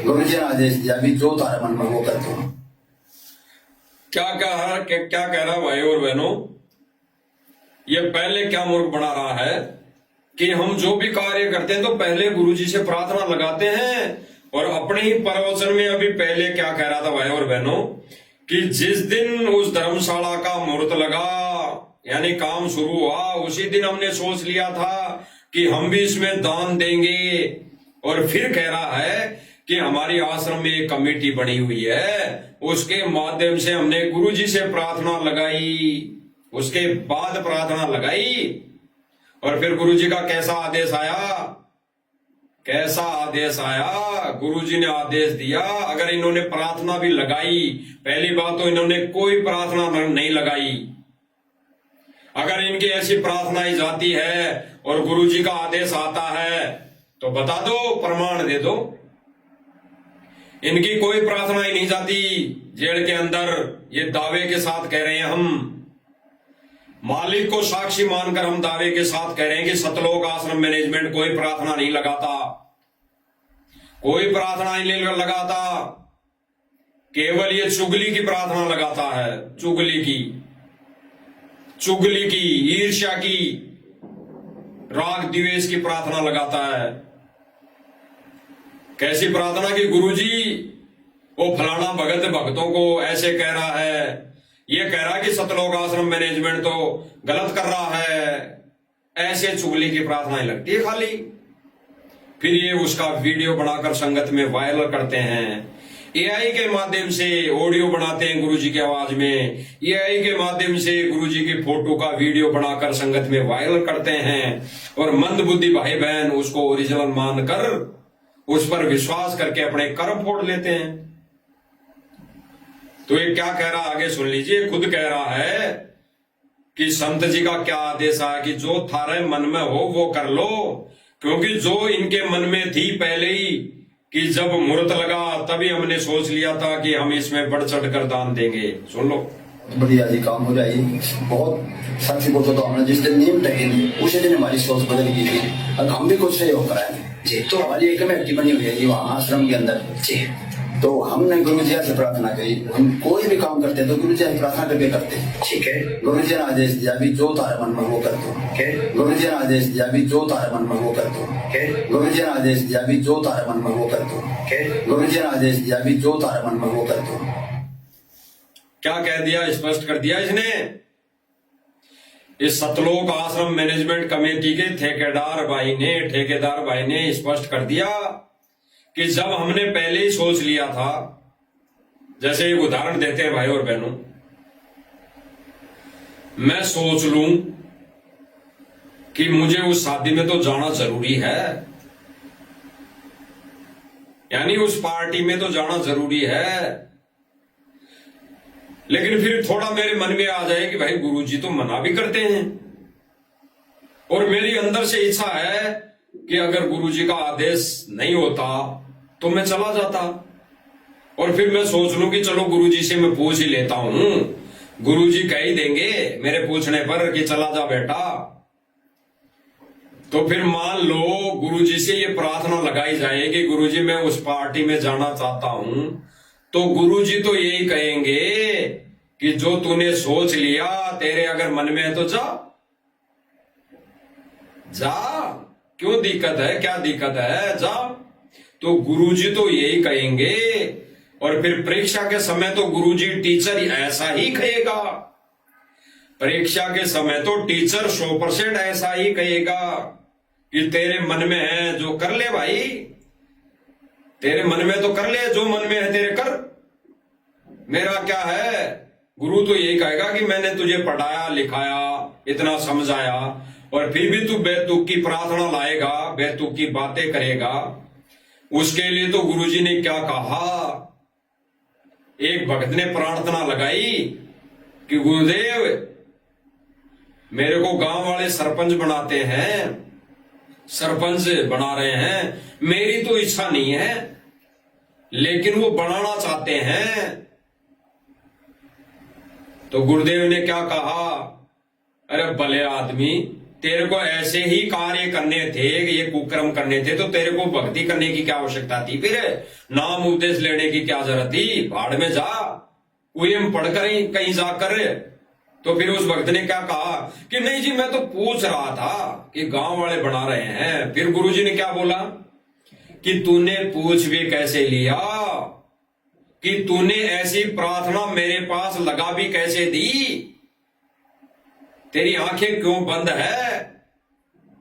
गुरु जी ने आदेश दिया भी जो तारे मन में वो कर दो। क्या कह रहा भाई और बहनों, ये पहले क्या मूर्ख बना रहा है कि हम जो भी कार्य करते हैं तो पहले गुरु जी से प्रार्थना लगाते हैं। और अपने ही प्रवचन में अभी पहले क्या कह रहा था भाई और बहनों कि जिस दिन उस धर्मशाला का मुहूर्त लगा यानी काम शुरू हुआ, उसी दिन हमने सोच लिया था कि हम भी इसमें दान देंगे। और फिर कह रहा है कि हमारी आश्रम में एक कमेटी बनी हुई है, उसके माध्यम से हमने गुरुजी से प्रार्थना लगाई, उसके बाद प्रार्थना लगाई और फिर गुरुजी का कैसा आदेश आया, गुरुजी ने आदेश दिया। अगर इन्होंने प्रार्थना भी लगाई, पहली बात तो इन्होंने कोई प्रार्थना नहीं लगाई। अगर इनकी ऐसी प्रार्थना ही जाती है और गुरुजी का आदेश आता है तो बता दो, प्रमाण दे दो। इनकी कोई प्रार्थना ही नहीं जाती जेल के अंदर, ये दावे के साथ कह रहे हैं। हम मालिक को साक्षी मानकर हम दावे के साथ कह रहे हैं कि सतलोक आश्रम मैनेजमेंट कोई प्रार्थना नहीं लगाता, कोई प्रार्थना नहीं लगाता, केवल ये चुगली की प्रार्थना लगाता है, चुगली की, ईर्ष्या की, राग द्वेष की प्रार्थना लगाता है। कैसी प्रार्थना की गुरुजी वो फलाना भगत भक्तों को ऐसे कह रहा है, ये कह रहा है कि सतलोक आश्रम मैनेजमेंट तो गलत कर रहा है, ऐसे चुगली की प्रार्थनाएं लगती है खाली। फिर ये उसका वीडियो बनाकर संगत में वायरल करते हैं, एआई के माध्यम से ऑडियो बनाते हैं गुरुजी की आवाज में, एआई के माध्यम से गुरुजी की फोटो का वीडियो बनाकर संगत में वायरल करते हैं और मंदबुद्धि भाई बहन उसको ओरिजिनल मानकर उस पर विश्वास करके अपने कर्म फोड़ लेते हैं। तो ये क्या कह रहा है आगे सुन लीजिए, खुद कह रहा है कि संत जी का क्या आदेश है कि जो थारे मन में हो वो कर लो, क्योंकि जो इनके मन में थी पहले ही कि जब मुहूर्त लगा तभी हमने सोच लिया था कि हम इसमें बढ़ चढ़ कर दान देंगे। सुन लो, बढ़िया जी, काम हो जाएगी। बहुत सच्ची बोलता तो हमने जिस दिन नीम टकी नहीं उसी दिन हमारी सोच बदल गई थी और हम भी कुछ सहयोग कराएंगे जी। तो हमारी एक कमेटी बनी हुई है जी वहाँ आश्रम के अंदर जी। तो हमने गुरु जी से प्रार्थना करी, हम कोई भी काम करते हैं तो गुरु जी से प्रार्थना करके करते हैं, ठीक है। गुरु जी ने आदेश दिया भी जो तारे मन में वो कर दो, गुरु जी ने आदेश दिया भी जो तारे मन में वो कर दो, गुरु जी ने आदेश दिया भी जो तारे मन में वो कर दो, गुरु जी ने आदेश दिया भी जो तारे मन में वो कर दो। क्या कह दिया, स्पष्ट कर दिया इसने। इस सतलोक आश्रम मैनेजमेंट कमेटी के ठेकेदार भाई ने स्पष्ट कर दिया कि जब हमने पहले ही सोच लिया था, जैसे एक उदाहरण देते हैं भाई और बहनों, मैं सोच लूं कि मुझे उस शादी में तो जाना जरूरी है, यानी उस पार्टी में तो जाना जरूरी है, लेकिन फिर थोड़ा मेरे मन में आ जाए कि भाई गुरुजी तो मना भी करते हैं और मेरी अंदर से इच्छा है कि अगर गुरुजी का आदेश नहीं होता तो मैं चला जाता। और फिर मैं सोच लूं कि चलो गुरुजी से मैं पूछ ही लेता हूं, गुरुजी कह ही देंगे मेरे पूछने पर कि चला जा बेटा। तो फिर मान लो गुरुजी से ये प्रार्थना लगाई जाए कि गुरुजी मैं उस पार्टी में जाना चाहता हूं, तो गुरुजी तो यही कहेंगे कि जो तूने सोच लिया, तेरे अगर मन में है तो जा, क्यों दिक्कत है, क्या दिक्कत है, जा। तो गुरुजी तो यही कहेंगे। और फिर परीक्षा के समय तो गुरुजी टीचर ऐसा ही कहेगा, परीक्षा के समय तो टीचर 100% ऐसा ही कहेगा कि तेरे मन में है जो कर ले भाई, तेरे मन में तो कर ले, जो मन में है तेरे कर, मेरा क्या है। गुरु तो यही कहेगा कि मैंने तुझे पढ़ाया लिखाया, इतना समझाया, और फिर भी तू बेतुक की प्रार्थना लाएगा, बेतुक की बातें करेगा। उसके लिए तो गुरुजी ने क्या कहा, एक भक्त ने प्रार्थना लगाई कि गुरुदेव मेरे को गांव वाले सरपंच बनाते हैं, सरपंच बना रहे हैं, मेरी तो इच्छा नहीं है लेकिन वो बनाना चाहते हैं। तो गुरुदेव ने क्या कहा, अरे भले आदमी, तेरे को ऐसे ही कार्य करने थे, ये कुकर्म करने थे, तो तेरे को भक्ति करने की क्या आवश्यकता थी, फिर नाम उपदेश लेने की क्या जरूरत थी, भाड़ में जा, कुएं पढ़कर कहीं जाकर। तो फिर उस भक्त ने क्या कहा कि नहीं जी मैं तो पूछ रहा था कि गांव वाले बना रहे हैं। फिर गुरुजी ने क्या बोला कि तूने पूछ भी कैसे लिया, कि तूने ऐसी प्रार्थना मेरे पास लगा भी कैसे दी, तेरी आंखें क्यों बंद है,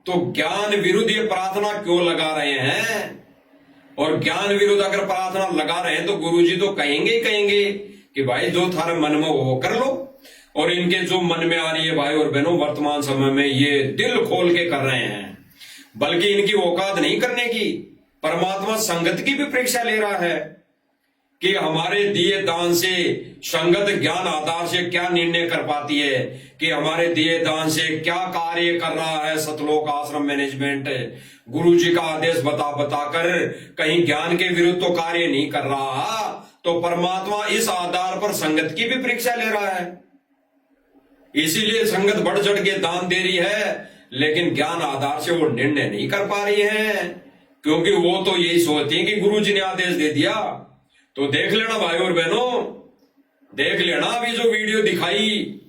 तो ज्ञान विरुद्ध ये प्रार्थना क्यों लगा रहे हैं। और ज्ञान विरुद्ध अगर प्रार्थना लगा रहे हैं तो गुरुजी तो कहेंगे ही कहेंगे कि भाई जो थारे मन में वो कर लो। और इनके जो मन में आ रही है भाई और बहनों, वर्तमान समय में ये दिल खोल के कर रहे हैं, बल्कि इनकी औकात नहीं करने की। परमात्मा संगत की भी परीक्षा ले रहा है कि हमारे दिए दान से संगत ज्ञान आधार से क्या निर्णय कर पाती है, कि हमारे दिए दान से क्या कार्य कर रहा है सतलोक आश्रम मैनेजमेंट। गुरु जी का आदेश बताकर कहीं ज्ञान के विरुद्ध तो कार्य नहीं कर रहा, तो परमात्मा इस आधार पर संगत की भी परीक्षा ले रहा है। इसीलिए संगत बढ़ चढ़ के दान दे रही है, लेकिन ज्ञान आधार से वो निर्णय नहीं कर पा रही है, क्योंकि वो तो यही सोचती है कि गुरु जी ने आदेश दे दिया। तो देख लेना भाई और बहनों, देख लेना अभी जो वीडियो दिखाई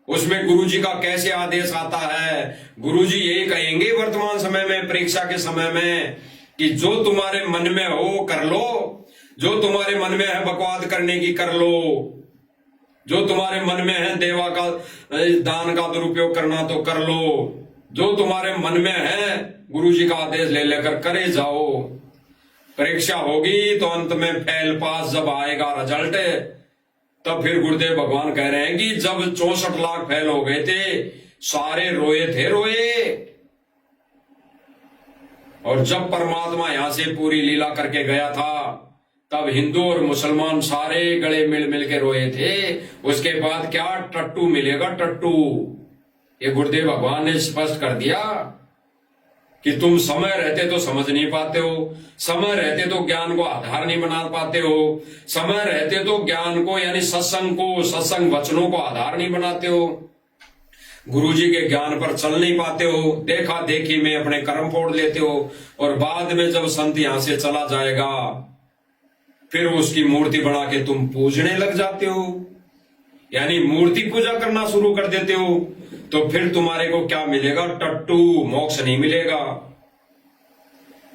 उसमें गुरु जी का कैसे आदेश आता है। गुरु जी यही कहेंगे वर्तमान समय में, परीक्षा के समय में, कि जो तुम्हारे मन में हो कर लो, जो तुम्हारे मन में है बकवाद करने की कर लो, जो तुम्हारे मन में है देवा का दान का दुरुपयोग करना तो कर लो, जो तुम्हारे मन में है गुरु जी का आदेश ले लेकर करे जाओ। परीक्षा होगी तो अंत में फेल पास जब आएगा रिजल्ट, तब फिर गुरुदेव भगवान कह रहे हैं कि जब 64 लाख फेल हो गए थे सारे रोए थे रोए, और जब परमात्मा यहां से पूरी लीला करके गया था तब हिंदू और मुसलमान सारे गले मिल मिल के रोए थे। उसके बाद क्या टट्टू मिलेगा, टट्टू। ये गुरुदेव भगवान ने स्पष्ट कर दिया कि तुम समय रहते तो समझ नहीं पाते हो, समय रहते तो ज्ञान को आधार नहीं बना पाते हो, समय रहते तो ज्ञान को यानी सत्संग को, सत्संग वचनों को आधार नहीं बनाते हो, गुरुजी के ज्ञान पर चल नहीं पाते हो, देखा देखी में अपने कर्म फोड़ लेते हो, और बाद में जब संत यहां से चला जाएगा फिर उसकी मूर्ति बना के तुम पूजने लग जाते हो, यानी मूर्ति पूजा करना शुरू कर देते हो। तो फिर तुम्हारे को क्या मिलेगा, टट्टू, मोक्ष नहीं मिलेगा।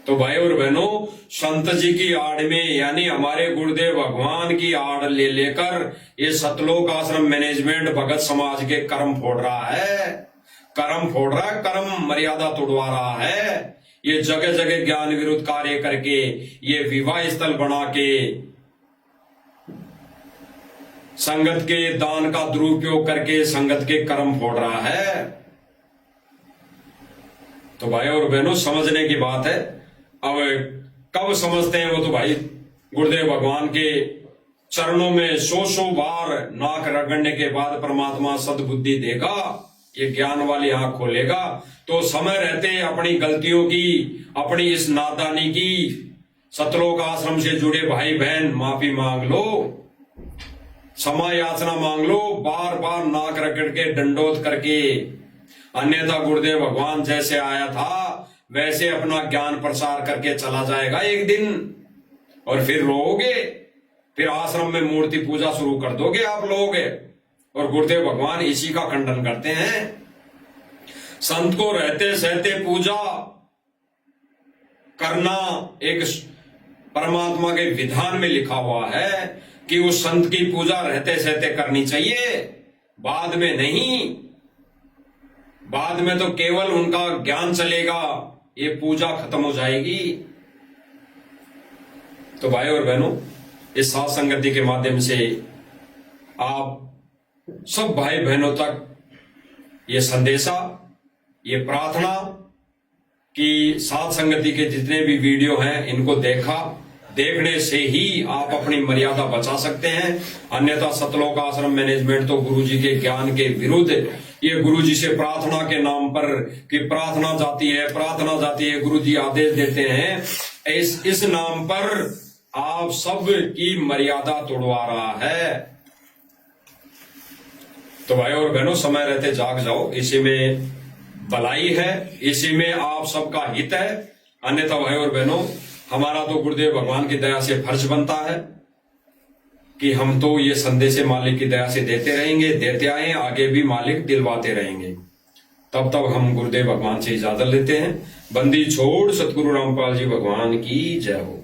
तो भाई और बहनों, संत जी की आड़ में यानी हमारे गुरुदेव भगवान की आड़ ले लेकर ये सतलोक आश्रम मैनेजमेंट भगत समाज के कर्म फोड़ रहा है, कर्म फोड़ रहा है, कर्म मर्यादा तोड़वा रहा है। ये जगह जगह ज्ञान विरुद्ध कार्य करके, ये विवाह स्थल बना के संगत के दान का दुरुपयोग करके संगत के कर्म फोड़ रहा है। तो भाई और बहनों, समझने की बात है। अब कब समझते हैं वो तो भाई गुरुदेव भगवान के चरणों में 100 बार नाक रगड़ने के बाद परमात्मा सद्बुद्धि देगा, ये ज्ञान वाली आंख खोलेगा। तो समय रहते अपनी गलतियों की, अपनी इस नादानी की, सतलोक आश्रम से जुड़े भाई बहन माफी मांग लो, क्षमा याचना मांग लो, बार बार नाक रगड़ के दंडोत करके। अन्यथा गुरुदेव भगवान जैसे आया था वैसे अपना ज्ञान प्रसार करके चला जाएगा एक दिन, और फिर रोओगे, फिर आश्रम में मूर्ति पूजा शुरू कर दोगे आप लोग। और गुरुदेव भगवान इसी का खंडन करते हैं। संत को रहते सहते पूजा करना एक परमात्मा के विधान में लिखा हुआ है कि उस संत की पूजा रहते सहते करनी चाहिए, बाद में नहीं। बाद में तो केवल उनका ज्ञान चलेगा, ये पूजा खत्म हो जाएगी। तो भाई और बहनों, इस साथ संगति के माध्यम से आप सब भाई बहनों तक ये संदेशा, ये प्रार्थना कि साथ संगति के जितने भी वीडियो हैं इनको देखने से ही आप अपनी मर्यादा बचा सकते हैं। अन्यथा सतलोक आश्रम मैनेजमेंट तो गुरुजी के ज्ञान के विरुद्ध, ये गुरुजी से प्रार्थना के नाम पर कि प्रार्थना जाती है, गुरुजी आदेश देते हैं, इस नाम पर आप सब की मर्यादा तोड़वा रहा है। तो भाई और बहनों, समय रहते जाग जाओ, इसी में भलाई है, इसी में आप सबका हित है। अन्यथा भाई और बहनों, हमारा तो गुरुदेव भगवान की दया से फर्ज बनता है कि हम तो ये संदेश मालिक की दया से देते रहेंगे, देते आए, आगे भी मालिक दिलवाते रहेंगे। तब तक हम गुरुदेव भगवान से इजाजत लेते हैं। बंदी छोड़ सतगुरु रामपाल जी भगवान की जय हो।